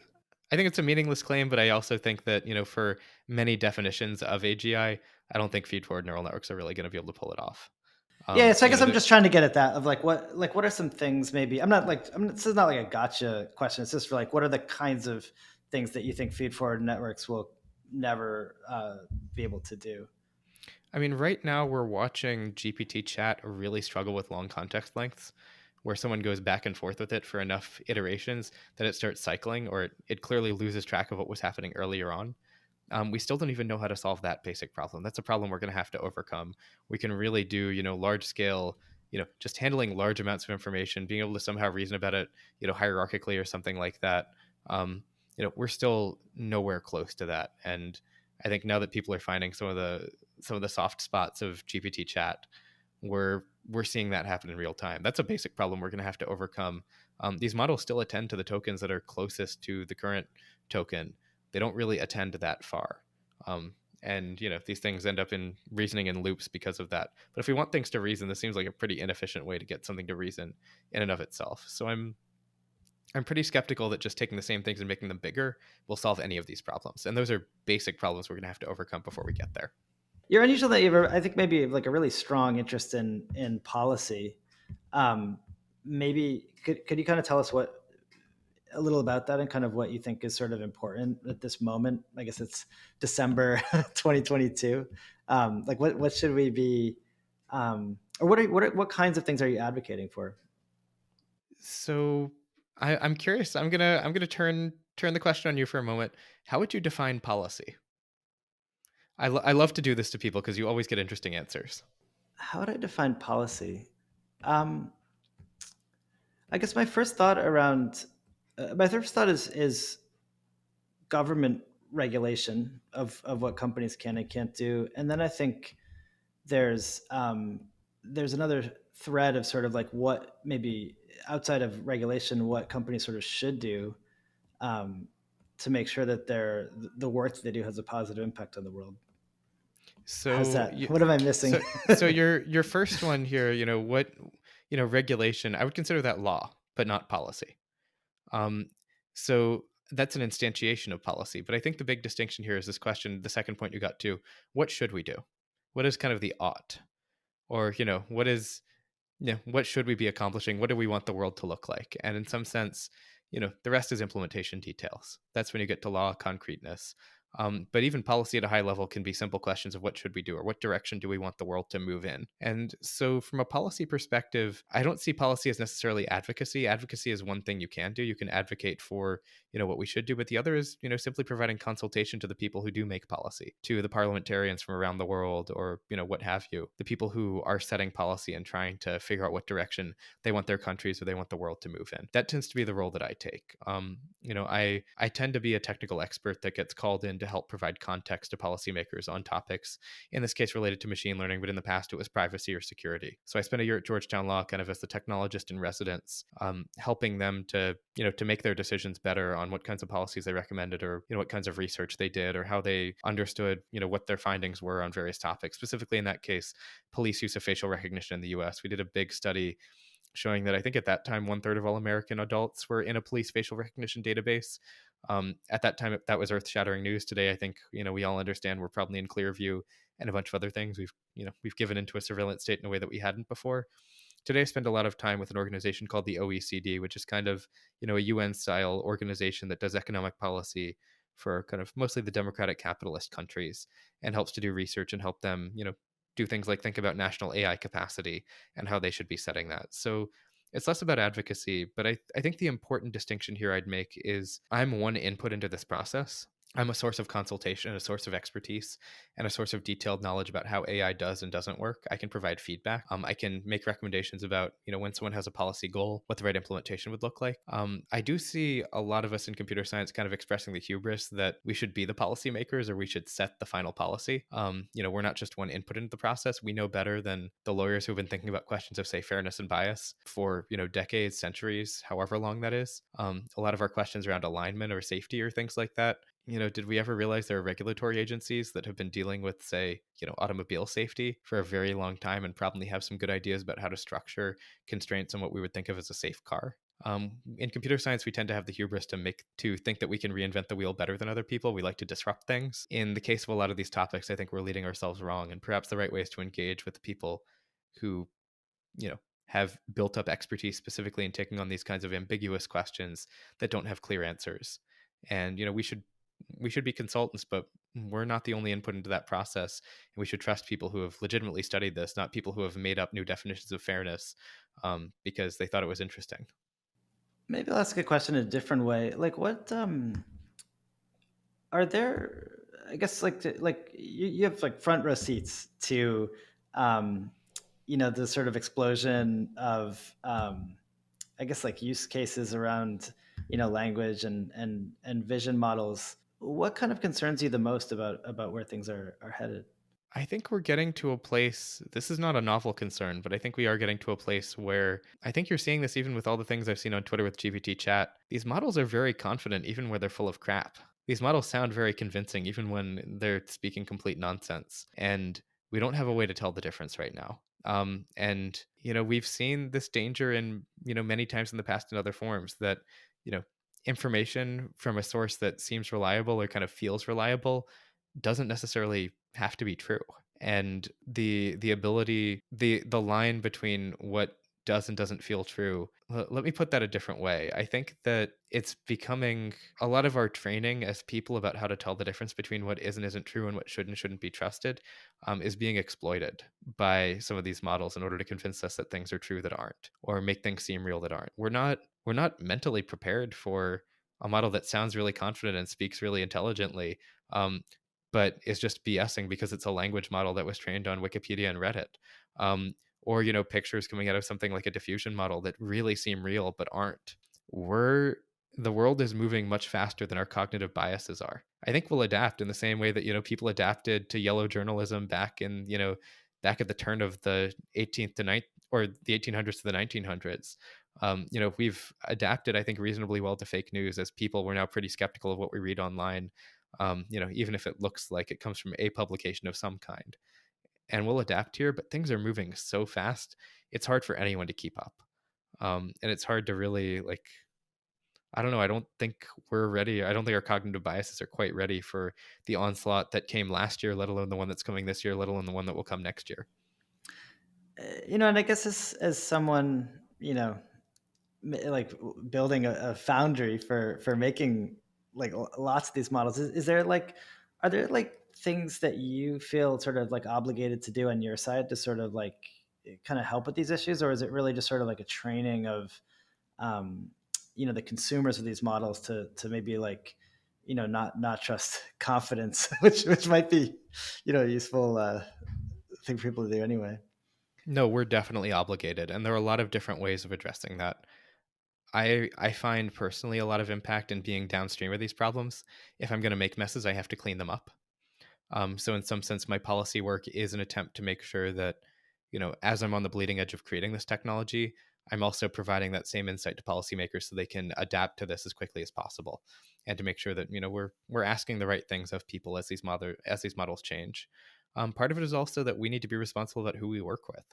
I think it's a meaningless claim, but I also think that, for many definitions of AGI, I don't think feed forward neural networks are really going to be able to pull it off. yeah. So I guess I'm The- just trying to get at that of like, what are some things maybe, this is not like a gotcha question. It's just for like, what are the kinds of things that you think feed forward networks will never be able to do? I mean, right now we're watching GPT chat really struggle with long context lengths, where someone goes back and forth with it for enough iterations that it starts cycling, or it clearly loses track of what was happening earlier on. We still don't even know how to solve that basic problem. That's a problem we're going to have to overcome. We can really do, large scale, just handling large amounts of information, being able to somehow reason about it, hierarchically or something like that. We're still nowhere close to that. And I think now that people are finding some of the soft spots of GPT chat, we're seeing that happen in real time. That's a basic problem we're going to have to overcome. These models still attend to the tokens that are closest to the current token. They don't really attend that far. And these things end up in reasoning in loops because of that. But if we want things to reason, this seems like a pretty inefficient way to get something to reason in and of itself. So I'm pretty skeptical that just taking the same things and making them bigger will solve any of these problems. And those are basic problems we're going to have to overcome before we get there. You're unusual that I think maybe like a really strong interest in policy. Maybe could you kind of tell us a little about that and kind of what you think is sort of important at this moment? I guess it's December 2022. Like what should we be, or what kinds of things are you advocating for? So I'm curious. I'm gonna turn the question on you for a moment. How would you define policy? I love to do this to people because you always get interesting answers. How would I define policy? Um, I guess my first thought is government regulation of what companies can and can't do, and then I think there's another thread of sort of like what maybe outside of regulation, what companies sort of should do um, to make sure that the work that they do has a positive impact on the world. How's So that? What am I missing? so your first one here, what regulation, I would consider that law, but not policy. Um, so that's an instantiation of policy. But I think the big distinction here is this question, the second point you got to, what should we do? What is kind of the ought? Or, what should we be accomplishing? What do we want the world to look like? And in some sense, the rest is implementation details. That's when you get to law concreteness. But even policy at a high level can be simple questions of what should we do or what direction do we want the world to move in. And so from a policy perspective, I don't see policy as necessarily advocacy. Advocacy is one thing you can do. You can advocate for, what we should do, but the other is, simply providing consultation to the people who do make policy, to the parliamentarians from around the world, or, what have you, the people who are setting policy and trying to figure out what direction they want their countries or they want the world to move in. That tends to be the role that I take. I tend to be a technical expert that gets called in to help provide context to policymakers on topics, in this case related to machine learning, but in the past it was privacy or security. So I spent a year at Georgetown Law kind of as the technologist in residence, helping them to make their decisions better on what kinds of policies they recommended, or what kinds of research they did, or how they understood what their findings were on various topics. Specifically in that case, police use of facial recognition in the US. We did a big study showing that I think at that time 1/3 of all American adults were in a police facial recognition database. At that time, that was earth-shattering news. Today, I think we all understand we're probably in Clearview and a bunch of other things. We've given into a surveillance state in a way that we hadn't before. Today, I spend a lot of time with an organization called the OECD, which is kind of a UN-style organization that does economic policy for kind of mostly the democratic capitalist countries and helps to do research and help them do things like think about national AI capacity and how they should be setting that. So it's less about advocacy, but I think the important distinction here I'd make is I'm one input into this process. I'm a source of consultation, a source of expertise, and a source of detailed knowledge about how AI does and doesn't work. I can provide feedback. I can make recommendations about, when someone has a policy goal, what the right implementation would look like. I do see a lot of us in computer science kind of expressing the hubris that we should be the policymakers or we should set the final policy. We're not just one input into the process. We know better than the lawyers who've been thinking about questions of, say, fairness and bias for, decades, centuries, however long that is. A lot of our questions around alignment or safety or things like that, did we ever realize there are regulatory agencies that have been dealing with, say, automobile safety for a very long time and probably have some good ideas about how to structure constraints on what we would think of as a safe car? In computer science, we tend to have the hubris to think that we can reinvent the wheel better than other people. We like to disrupt things. In the case of a lot of these topics, I think we're leading ourselves wrong, and perhaps the right way is to engage with the people who, have built up expertise specifically in taking on these kinds of ambiguous questions that don't have clear answers. And we should be consultants, but we're not the only input into that process. And we should trust people who have legitimately studied this, not people who have made up new definitions of fairness because they thought it was interesting. Maybe I'll ask a question in a different way. Like, what are there? I guess like you have like front row seats to, um, the sort of explosion of, I guess, like use cases around, language and vision models. What kind of concerns you the most about where things are headed? I think we're getting to a place, this is not a novel concern, but I think we are getting to a place where I think you're seeing this even with all the things I've seen on Twitter with GPT chat. These models are very confident even when they're full of crap. These models sound very convincing even when they're speaking complete nonsense. And we don't have a way to tell the difference right now. We've seen this danger in, many times in the past in other forms that, you know, information from a source that seems reliable or kind of feels reliable doesn't necessarily have to be true. And the ability, the line between what does and doesn't feel true, let me put that a different way. I think that it's becoming a lot of our training as people about how to tell the difference between what is and isn't true and what should and shouldn't be trusted is being exploited by some of these models in order to convince us that things are true that aren't, or make things seem real that aren't. We're not mentally prepared for a model that sounds really confident and speaks really intelligently, but is just BSing because it's a language model that was trained on Wikipedia and Reddit. Or, pictures coming out of something like a diffusion model that really seem real but aren't. The world is moving much faster than our cognitive biases are. I think we'll adapt in the same way that, people adapted to yellow journalism back at the turn of the 18th to 9th or the 1800s to the 1900s. We've adapted, I think, reasonably well to fake news as people. We're now pretty skeptical of what we read online, even if it looks like it comes from a publication of some kind. And we'll adapt here, but things are moving so fast, it's hard for anyone to keep up. And it's hard to really, I don't know, I don't think we're ready. I don't think our cognitive biases are quite ready for the onslaught that came last year, let alone the one that's coming this year, let alone the one that will come next year. And I guess as someone, like building a foundry for making like lots of these models, is there are there like things that you feel sort of like obligated to do on your side to sort of like kind of help with these issues, or is it really just sort of like a training of the consumers of these models to maybe like not trust confidence, which might be a useful thing for people to do anyway? No, we're definitely obligated, and there are a lot of different ways of addressing that. I find personally a lot of impact in being downstream of these problems. If I'm going to make messes, I have to clean them up. So in some sense, my policy work is an attempt to make sure that, as I'm on the bleeding edge of creating this technology, I'm also providing that same insight to policymakers so they can adapt to this as quickly as possible, and to make sure that we're asking the right things of people as these models change. Part of it is also that we need to be responsible about who we work with.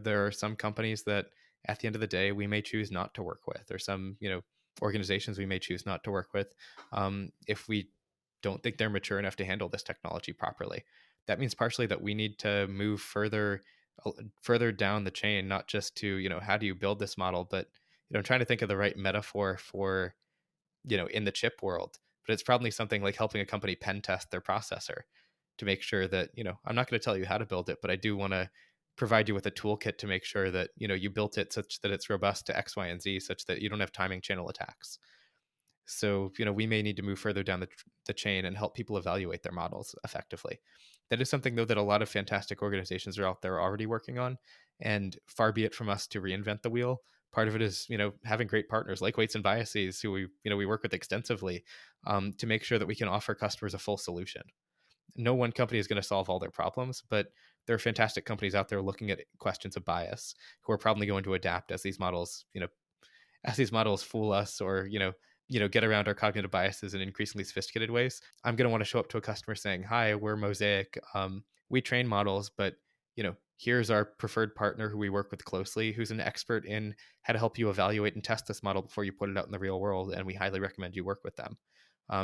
There are some companies that at the end of the day we may choose not to work with, or some organizations we may choose not to work with if we don't think they're mature enough to handle this technology properly. That means partially that we need to move further down the chain, not just to, how do you build this model, but, I'm trying to think of the right metaphor for, in the chip world, but it's probably something like helping a company pen test their processor. to make sure that, I'm not going to tell you how to build it, but I do want to provide you with a toolkit to make sure that, you built it such that it's robust to X, Y, and Z, such that you don't have timing channel attacks. So, we may need to move further down the chain and help people evaluate their models effectively. That is something, though, that a lot of fantastic organizations are out there already working on. And far be it from us to reinvent the wheel. Part of it is, having great partners like Weights and Biases, who we work with extensively, to make sure that we can offer customers a full solution. No one company is going to solve all their problems, but there are fantastic companies out there looking at questions of bias who are probably going to adapt as these models, fool us, or get around our cognitive biases in increasingly sophisticated ways. I'm going to want to show up to a customer saying, "Hi, we're Mosaic. We train models, but here's our preferred partner who we work with closely, who's an expert in how to help you evaluate and test this model before you put it out in the real world, and we highly recommend you work with them.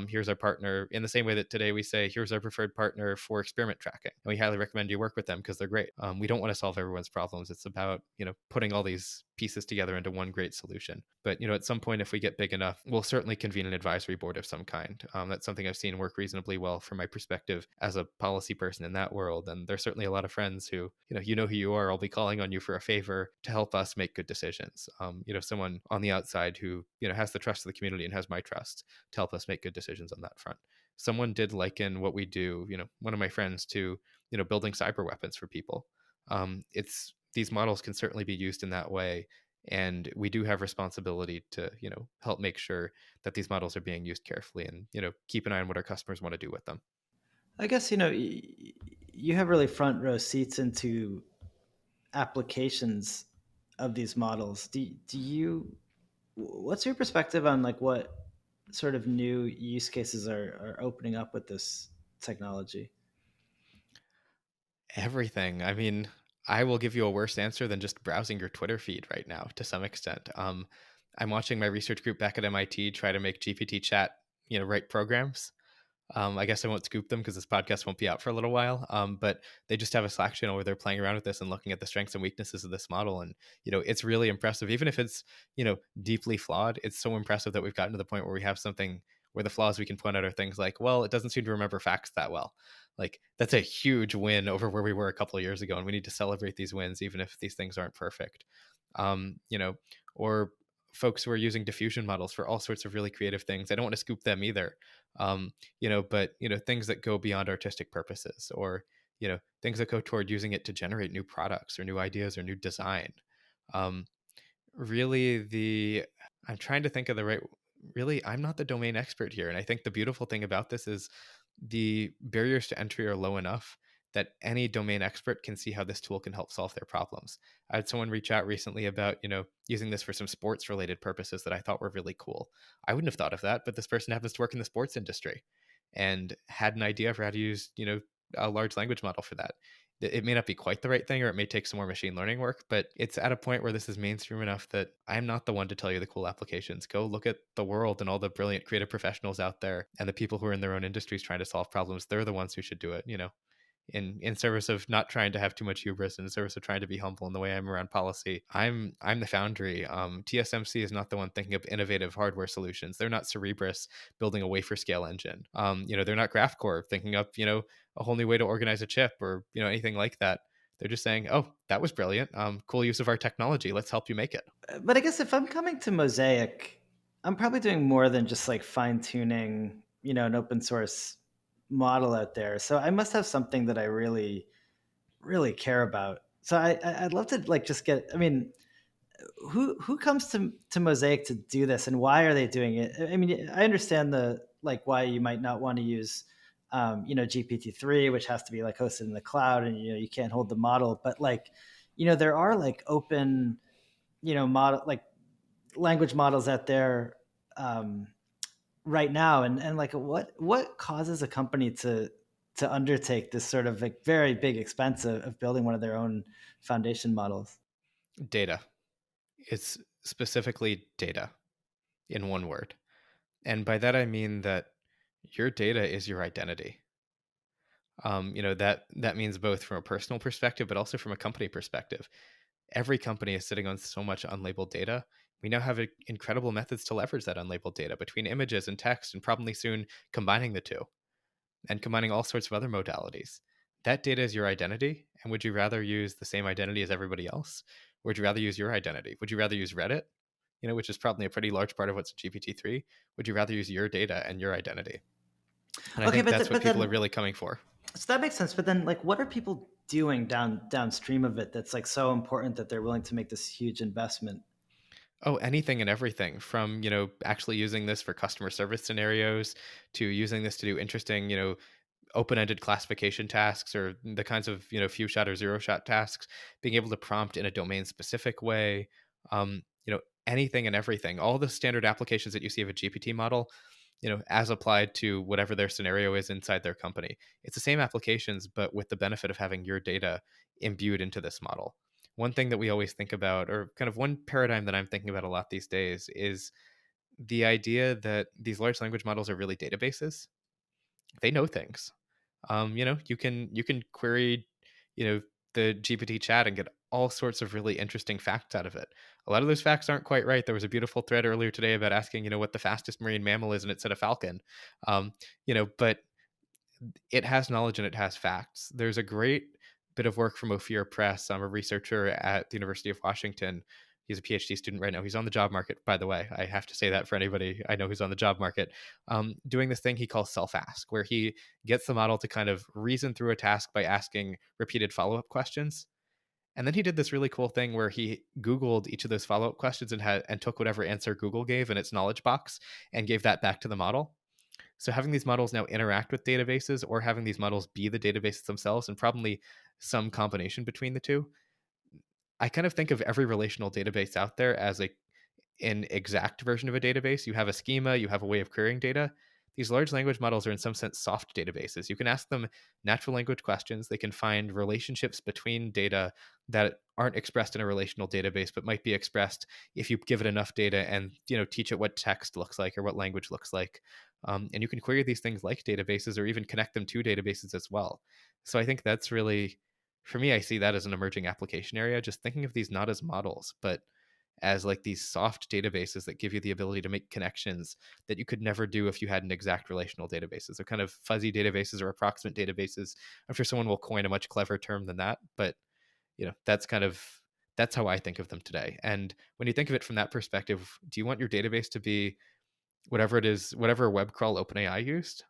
Here's our partner," in the same way that today we say, "Here's our preferred partner for experiment tracking, and we highly recommend you work with them because they're great." We don't want to solve everyone's problems. It's about, putting all these pieces together into one great solution. But, at some point, if we get big enough, we'll certainly convene an advisory board of some kind. That's something I've seen work reasonably well from my perspective as a policy person in that world. And there's certainly a lot of friends who, you know who you are. I'll be calling on you for a favor to help us make good decisions. Someone on the outside who, has the trust of the community and has my trust to help us make good decisions on that front. Someone did liken what we do, one of my friends, to, building cyber weapons for people. It's these models can certainly be used in that way. And we do have responsibility to, help make sure that these models are being used carefully and, keep an eye on what our customers want to do with them. I guess, you have really front row seats into applications of these models. What's your perspective on like what sort of new use cases are opening up with this technology? Everything. I mean, I will give you a worse answer than just browsing your Twitter feed right now to some extent. I'm watching my research group back at MIT try to make GPT chat, write programs. I guess I won't scoop them because this podcast won't be out for a little while. But they just have a Slack channel where they're playing around with this and looking at the strengths and weaknesses of this model. And, it's really impressive. Even if it's, deeply flawed, it's so impressive that we've gotten to the point where we have something where the flaws we can point out are things like, well, it doesn't seem to remember facts that well. Like, that's a huge win over where we were a couple of years ago. And we need to celebrate these wins, even if these things aren't perfect. Um, you know, or folks who are using diffusion models for all sorts of really creative things. I don't want to scoop them either. But things that go beyond artistic purposes, or things that go toward using it to generate new products or new ideas or new design. Um, really, I'm trying to think of the right. Really, I'm not the domain expert here, and I think the beautiful thing about this is the barriers to entry are low enough that any domain expert can see how this tool can help solve their problems. I had someone reach out recently about, using this for some sports related purposes that I thought were really cool. I wouldn't have thought of that, but this person happens to work in the sports industry and had an idea for how to use, a large language model for that. It may not be quite the right thing, or it may take some more machine learning work, but it's at a point where this is mainstream enough that I'm not the one to tell you the cool applications. Go look at the world and all the brilliant creative professionals out there and the people who are in their own industries trying to solve problems. They're the ones who should do it, in service of not trying to have too much hubris, in service of trying to be humble in the way I'm around policy. I'm the foundry. TSMC is not the one thinking of innovative hardware solutions. They're not Cerebras building a wafer scale engine. They're not GraphCore thinking up, a whole new way to organize a chip, or, anything like that. They're just saying, "Oh, that was brilliant. Cool use of our technology. Let's help you make it." But I guess if I'm coming to Mosaic, I'm probably doing more than just like fine tuning, an open source model out there. So I must have something that I really, really care about. So I'd love to like just get. I mean, who comes to Mosaic to do this, and why are they doing it? I mean, I understand the like why you might not want to use, GPT-3, which has to be like hosted in the cloud, and you can't hold the model. But like, there are like open, model like language models out there right now, and like what causes a company to undertake this sort of like very big expense of building one of their own foundation models? Data. It's specifically data in one word. And by that, I mean that your data is your identity. That means both from a personal perspective, but also from a company perspective. Every company is sitting on so much unlabeled data. We now have incredible methods to leverage that unlabeled data between images and text, and probably soon combining the two. and combining all sorts of other modalities. That data is your identity. And would you rather use the same identity as everybody else? Or would you rather use your identity? Would you rather use Reddit, which is probably a pretty large part of what's in GPT-3? Would you rather use your data and your identity? And I Okay, think but that's what but people are then really coming for. so that makes sense. But then, like, what are people doing downstream of it that's like so important that they're willing to make this huge investment? Oh, anything and everything from, actually using this for customer service scenarios to using this to do interesting, open-ended classification tasks or the kinds of few shot or zero shot tasks, being able to prompt in a domain specific way, anything and everything, all the standard applications that you see of a GPT model, as applied to whatever their scenario is inside their company. It's the same applications, but with the benefit of having your data imbued into this model. One thing that we always think about, or kind of one paradigm that I'm thinking about a lot these days, is the idea that these large language models are really databases. They know things. You can query, you know, the GPT chat and get all sorts of really interesting facts out of it. A lot of those facts aren't quite right. There was a beautiful thread earlier today about asking, what the fastest marine mammal is, and it said a falcon. But it has knowledge and it has facts. There's a great bit of work from Ophir Press. I'm a researcher at the University of Washington. He's a PhD student right now. He's on the job market, by the way. I have to say that for anybody I know who's on the job market. Doing this thing he calls self-ask, where he gets the model to kind of reason through a task by asking repeated follow-up questions. And then he did this really cool thing where he Googled each of those follow-up questions and took whatever answer Google gave in its knowledge box and gave that back to the model. So having these models now interact with databases, or having these models be the databases themselves, and probably some combination between the two, I kind of think of every relational database out there as an exact version of a database. You have a schema, you have a way of querying data. These large language models are in some sense soft databases. You can ask them natural language questions. They can find relationships between data that aren't expressed in a relational database, but might be expressed if you give it enough data and teach it what text looks like or what language looks like. And you can query these things like databases, or even connect them to databases as well. So I think that's really, for me, I see that as an emerging application area. Just thinking of these not as models, but as like these soft databases that give you the ability to make connections that you could never do if you had an exact relational databases. So kind of fuzzy databases or approximate databases. I'm sure someone will coin a much clever term than that, but that's how I think of them today. And when you think of it from that perspective, do you want your database to be whatever it is, whatever web crawl OpenAI used,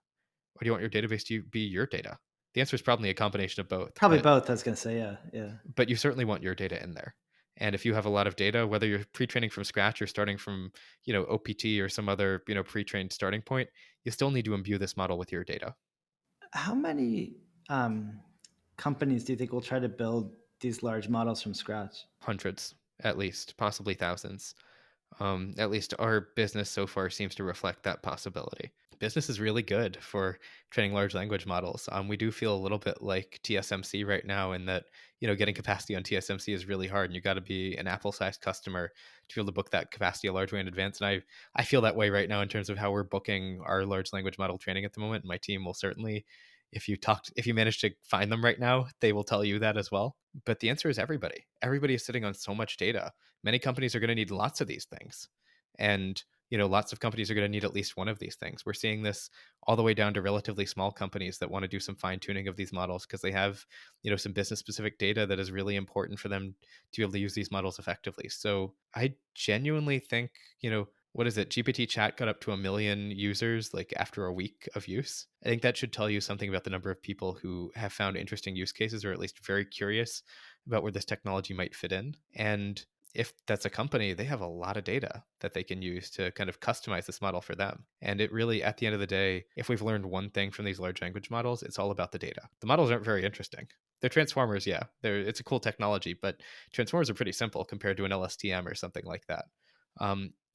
or do you want your database to be your data? The answer is probably a combination of both. Probably both. I was gonna say, yeah. But you certainly want your data in there. And if you have a lot of data, whether you're pre-training from scratch or starting from, OPT or some other, pre-trained starting point, you still need to imbue this model with your data. How many companies do you think will try to build these large models from scratch? Hundreds, at least, possibly thousands. At least our business so far seems to reflect that possibility. Business is really good for training large language models. We do feel a little bit like TSMC right now, in that getting capacity on TSMC is really hard, and you got to be an Apple-sized customer to be able to book that capacity a large way in advance. And I feel that way right now in terms of how we're booking our large language model training at the moment. And my team will certainly, if you manage to find them right now, they will tell you that as well. But the answer is everybody. Everybody is sitting on so much data. Many companies are going to need lots of these things. And, lots of companies are going to need at least one of these things. We're seeing this all the way down to relatively small companies that want to do some fine tuning of these models because they have, some business specific data that is really important for them to be able to use these models effectively. So I genuinely think, what is it? GPT chat got up to 1 million users like after a week of use. I think that should tell you something about the number of people who have found interesting use cases, or at least very curious about where this technology might fit in. And if that's a company, they have a lot of data that they can use to kind of customize this model for them. And it really, at the end of the day, if we've learned one thing from these large language models, it's all about the data. The models aren't very interesting. They're transformers, yeah. It's a cool technology, but transformers are pretty simple compared to an LSTM or something like that.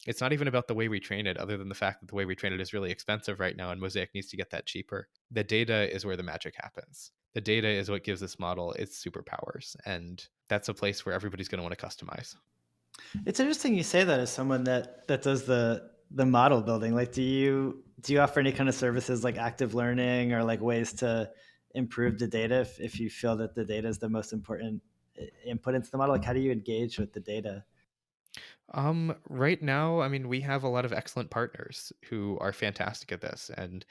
It's not even about the way we train it, other than the fact that the way we train it is really expensive right now, and Mosaic needs to get that cheaper. The data is where the magic happens. The data is what gives this model its superpowers, and that's a place where everybody's going to want to customize. It's interesting you say that as someone that does the model building. Like, do you offer any kind of services like active learning, or like ways to improve the data if you feel that the data is the most important input into the model? Like, how do you engage with the data? Right now, I mean, we have a lot of excellent partners who are fantastic at this, and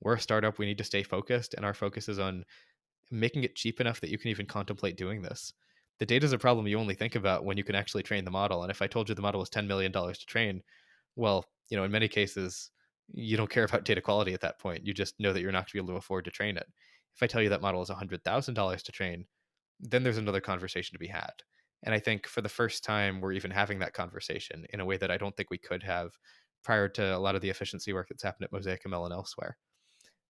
we're a startup. We need to stay focused, and our focus is on making it cheap enough that you can even contemplate doing this. The data is a problem you only think about when you can actually train the model. And if I told you the model was $10 million to train, well, in many cases, you don't care about data quality at that point. You just know that you're not going to be able to afford to train it. If I tell you that model is $100,000 to train, then there's another conversation to be had. And I think for the first time, we're even having that conversation in a way that I don't think we could have prior to a lot of the efficiency work that's happened at MosiacML and elsewhere.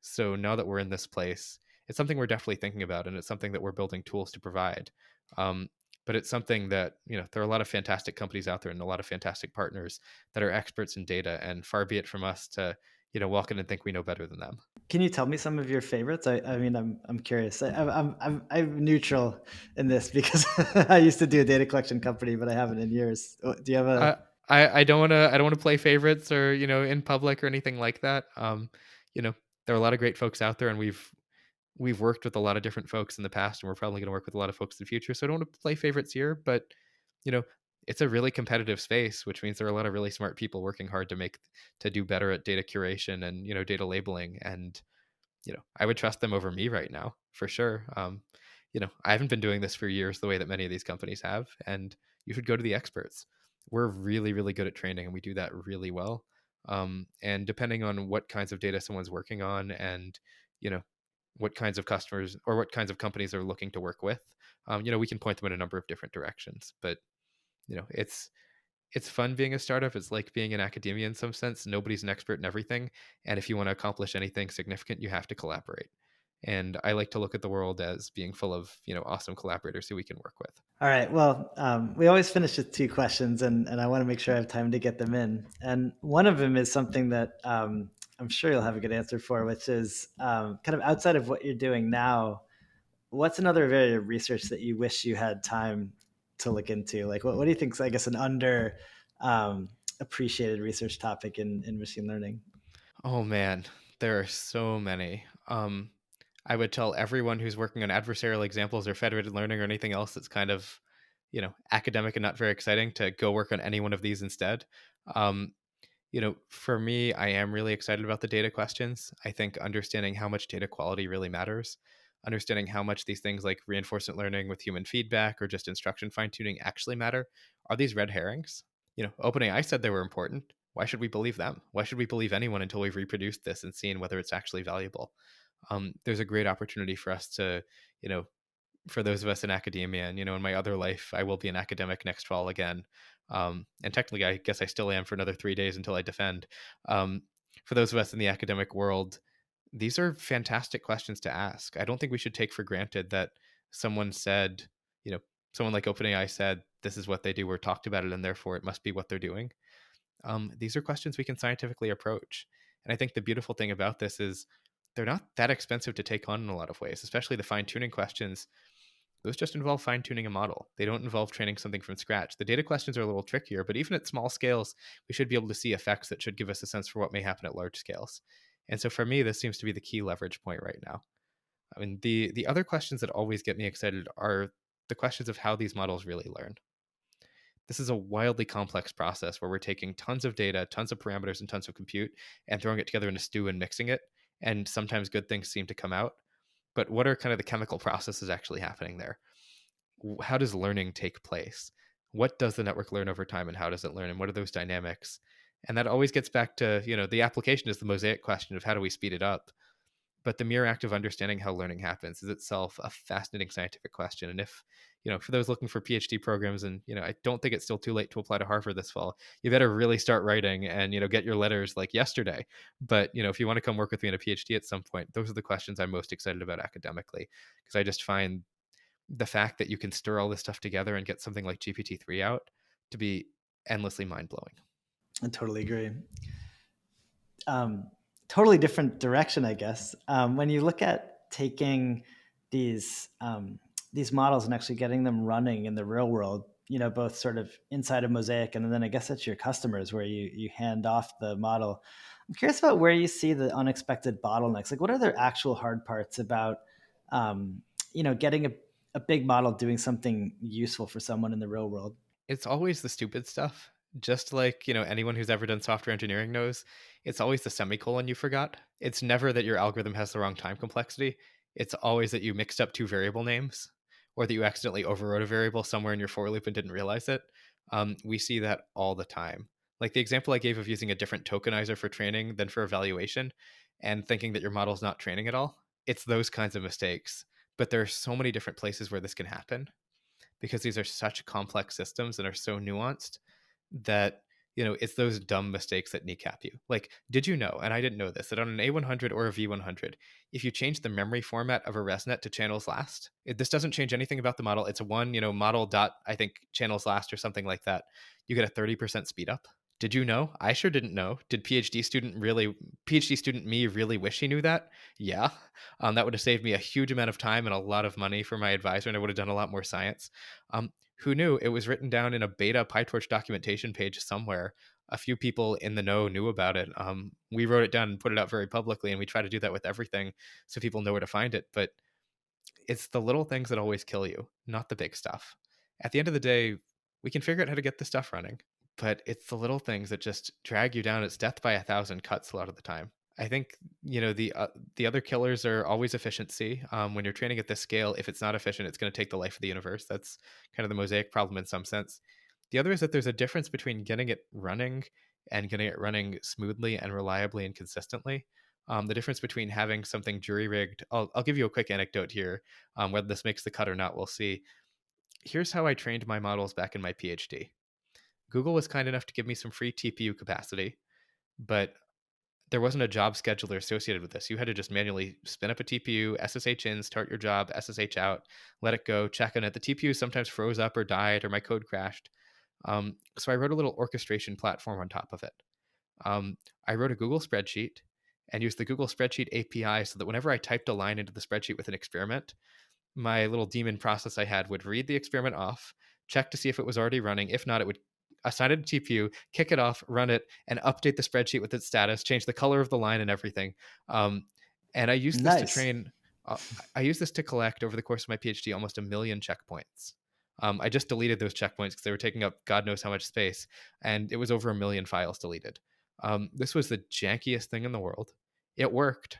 So now that we're in this place, it's something we're definitely thinking about, and it's something that we're building tools to provide. Um, but it's something that, there are a lot of fantastic companies out there and a lot of fantastic partners that are experts in data, and far be it from us to, walk in and think we know better than them. Can you tell me some of your favorites? I mean, I'm curious. I'm neutral in this because I used to do a data collection company, but I haven't in years. Do you have a? I don't want to play favorites or in public or anything like that. There are a lot of great folks out there, and we've worked with a lot of different folks in the past, and we're probably going to work with a lot of folks in the future. So I don't want to play favorites here, but you know, it's a really competitive space, which means there are a lot of really smart people working hard to do better at data curation and data labeling. And I would trust them over me right now for sure. I haven't been doing this for years the way that many of these companies have, and you should go to the experts. We're really, really good at training, and we do that really well. And depending on what kinds of data someone's working on, and you know what kinds of customers or what kinds of companies are looking to work with, we can point them in a number of different directions. But it's fun being a startup. It's like being in academia in some sense. Nobody's an expert in everything. And if you want to accomplish anything significant, you have to collaborate. And I like to look at the world as being full of, awesome collaborators who we can work with. All right. Well, we always finish with two questions, and I want to make sure I have time to get them in. And one of them is something that I'm sure you'll have a good answer for, which is kind of outside of what you're doing now. What's another area of research that you wish you had time to look into? Like, what do you think is, I guess, an under appreciated research topic in machine learning? Oh man, there are so many. I would tell everyone who's working on adversarial examples or federated learning or anything else that's kind of, academic and not very exciting to go work on any one of these instead. Um, for me, I am really excited about the data questions. I think understanding how much data quality really matters, understanding how much these things like reinforcement learning with human feedback or just instruction fine tuning actually matter. Are these red herrings? OpenAI said they were important. Why should we believe them? Why should we believe anyone until we've reproduced this and seen whether it's actually valuable? There's a great opportunity for us to, you know, for those of us in academia, and in my other life, I will be an academic next fall again. And technically, I guess I still am for another 3 days until I defend. For those of us in the academic world, these are fantastic questions to ask. I don't think we should take for granted that someone said, you know, someone like OpenAI said, this is what they do, or talked about it, and therefore it must be what they're doing. These are questions we can scientifically approach. And I think the beautiful thing about this is they're not that expensive to take on in a lot of ways, especially the fine tuning questions. Those just involve fine tuning a model. They don't involve training something from scratch. The data questions are a little trickier, but even at small scales, we should be able to see effects that should give us a sense for what may happen at large scales. And so for me, this seems to be the key leverage point right now. I mean, the other questions that always get me excited are the questions of how these models really learn. This is a wildly complex process where we're taking tons of data, tons of parameters, and tons of compute and throwing it together in a stew and mixing it. And sometimes good things seem to come out. But what are kind of the chemical processes actually happening there? How does learning take place? What does the network learn over time, and how does it learn? And what are those dynamics? And that always gets back to, the application is the mosaic question of how do we speed it up? But the mere act of understanding how learning happens is itself a fascinating scientific question. And if, for those looking for PhD programs, and, I don't think it's still too late to apply to Harvard this fall, you better really start writing and, get your letters like yesterday. But, if you want to come work with me in a PhD at some point, those are the questions I'm most excited about academically, because I just find the fact that you can stir all this stuff together and get something like GPT-3 out to be endlessly mind blowing. I totally agree. Totally different direction, I guess. When you look at taking these models and actually getting them running in the real world, both sort of inside of Mosaic, and then I guess it's your customers where you hand off the model. I'm curious about where you see the unexpected bottlenecks. Like, what are the actual hard parts about, getting a big model doing something useful for someone in the real world? It's always the stupid stuff. just like, anyone who's ever done software engineering knows, it's always the semicolon you forgot. It's never that your algorithm has the wrong time complexity. It's always that you mixed up two variable names or that you accidentally overrode a variable somewhere in your for loop and didn't realize it. We see that all the time. Like the example I gave of using a different tokenizer for training than for evaluation and thinking that your model's not training at all. It's those kinds of mistakes. But there are so many different places where this can happen because these are such complex systems and are so nuanced that it's those dumb mistakes that kneecap you. Like, did you know, and I didn't know this, that on an A100 or a V100, if you change the memory format of a ResNet to channels last, this doesn't change anything about the model. It's a one, model dot, I think, channels last or something like that. You get a 30% speed up. Did you know? I sure didn't know. Did PhD student me really wish he knew that? Yeah. That would have saved me a huge amount of time and a lot of money for my advisor, and I would have done a lot more science. Who knew? It was written down in a beta PyTorch documentation page somewhere. A few people in the know knew about it. We wrote it down and put it out very publicly, and we try to do that with everything so people know where to find it. But it's the little things that always kill you, not the big stuff. At the end of the day, we can figure out how to get the stuff running, but it's the little things that just drag you down. It's death by 1,000 cuts a lot of the time. I think the other killers are always efficiency. When you're training at this scale, if it's not efficient, it's going to take the life of the universe. That's kind of the Mosaic problem in some sense. The other is that there's a difference between getting it running and getting it running smoothly and reliably and consistently. The difference between having something jury rigged. I'll give you a quick anecdote here. Whether this makes the cut or not, we'll see. Here's how I trained my models back in my PhD. Google was kind enough to give me some free TPU capacity, but there wasn't a job scheduler associated with this. You had to just manually spin up a TPU, SSH in, start your job, SSH out, let it go, check on it. The TPU sometimes froze up or died or my code crashed. So I wrote a little orchestration platform on top of it. I wrote a Google spreadsheet and used the Google spreadsheet API so that whenever I typed a line into the spreadsheet with an experiment, my little daemon process I had would read the experiment off, check to see if it was already running. If not, it would assign it to TPU, kick it off, run it, and update the spreadsheet with its status, change the color of the line and everything. And I used this to Nice. train. I used this to collect over the course of my PhD almost 1 million checkpoints. I just deleted those checkpoints because they were taking up God knows how much space, and it was over 1 million files deleted. This was the jankiest thing in the world. It worked.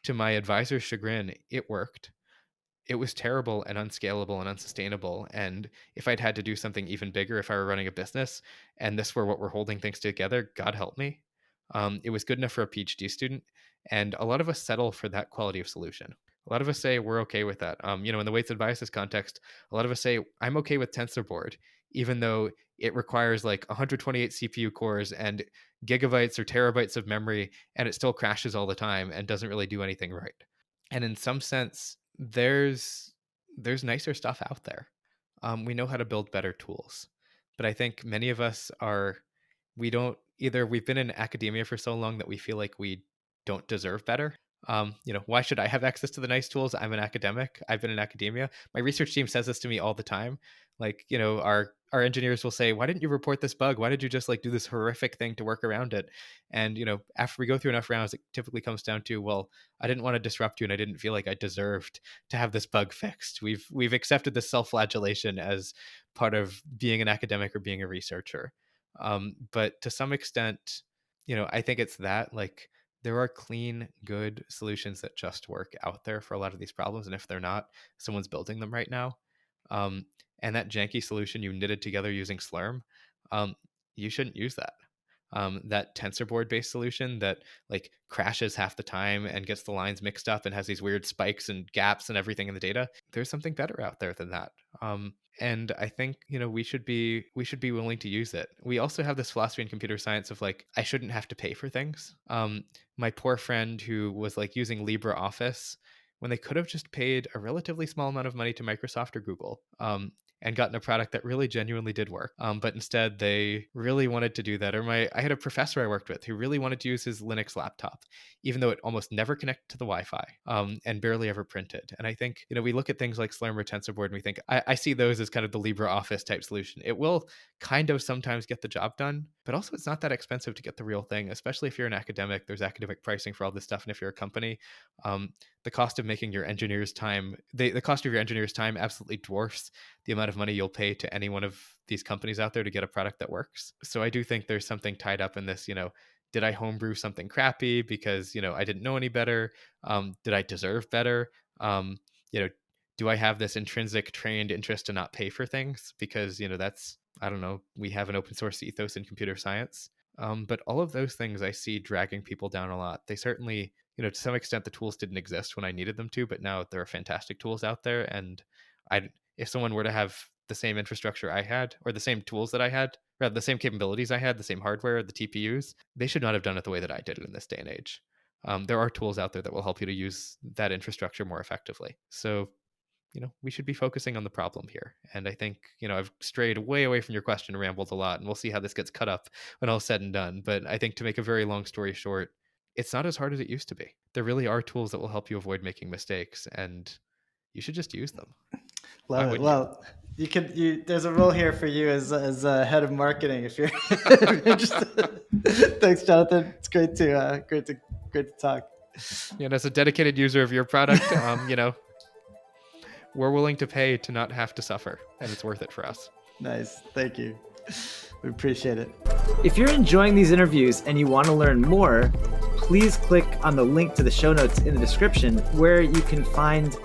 To my advisor's chagrin, it worked. It was terrible and unscalable and unsustainable. And if I'd had to do something even bigger, if I were running a business and this were what we're holding things together, God help me. It was good enough for a PhD student. And a lot of us settle for that quality of solution. A lot of us say we're okay with that. In the weights and biases context, a lot of us say I'm okay with TensorBoard, even though it requires like 128 CPU cores and gigabytes or terabytes of memory, and it still crashes all the time and doesn't really do anything right. And in some sense, there's nicer stuff out there. We know how to build better tools, but I think many of us we don't either. We've been in academia for so long that we feel like we don't deserve better. Why should I have access to the nice tools? I'm an academic. I've been in academia. My research team says this to me all the time. Like, our engineers will say, why didn't you report this bug? Why did you just like do this horrific thing to work around it? And, after we go through enough rounds, it typically comes down to, well, I didn't want to disrupt you and I didn't feel like I deserved to have this bug fixed. We've accepted this self-flagellation as part of being an academic or being a researcher. But to some extent, I think it's that, like, there are clean, good solutions that just work out there for a lot of these problems. And if they're not, someone's building them right now. And that janky solution you knitted together using Slurm, you shouldn't use that. That TensorBoard based solution that like crashes half the time and gets the lines mixed up and has these weird spikes and gaps and everything in the data, there's something better out there than that. And I think we should be willing to use it. We also have this philosophy in computer science of like, I shouldn't have to pay for things. My poor friend who was like using LibreOffice when they could have just paid a relatively small amount of money to Microsoft or Google. And gotten a product that really genuinely did work. But instead they really wanted to do that. Or I had a professor I worked with who really wanted to use his Linux laptop, even though it almost never connected to the Wi-Fi and barely ever printed. And I think, we look at things like Slurm or TensorBoard and we think, I see those as kind of the LibreOffice type solution. It will kind of sometimes get the job done, But also it's not that expensive to get the real thing, especially if you're an academic. There's academic pricing for all this stuff. And if you're a company, the cost of making your engineers' time, the cost of your engineers' time absolutely dwarfs the amount of money you'll pay to any one of these companies out there to get a product that works. So I do think there's something tied up in this, did I homebrew something crappy because, I didn't know any better? Did I deserve better? Do I have this intrinsic trained interest to not pay for things? Because, that's, I don't know, we have an open source ethos in computer science. But all of those things I see dragging people down a lot. They certainly, to some extent, the tools didn't exist when I needed them to, but now there are fantastic tools out there. And if someone were to have the same infrastructure I had, or the same tools that I had, rather the same capabilities I had, the same hardware, the TPUs, they should not have done it the way that I did it in this day and age. There are tools out there that will help you to use that infrastructure more effectively. So, we should be focusing on the problem here. And I think, I've strayed way away from your question, rambled a lot, and we'll see how this gets cut up when all's said and done. But I think, to make a very long story short, it's not as hard as it used to be. There really are tools that will help you avoid making mistakes, and you should just use them. Love it. Well, there's a role here for you as head of marketing if you're interested. Thanks, Jonathan. It's great to talk. And as a dedicated user of your product, we're willing to pay to not have to suffer, and it's worth it for us. Nice. Thank you. We appreciate it. If you're enjoying these interviews and you want to learn more, please click on the link to the show notes in the description, where you can find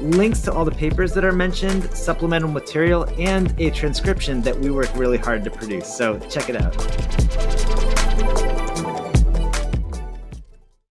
links to all the papers that are mentioned, supplemental material, and a transcription that we work really hard to produce. So check it out.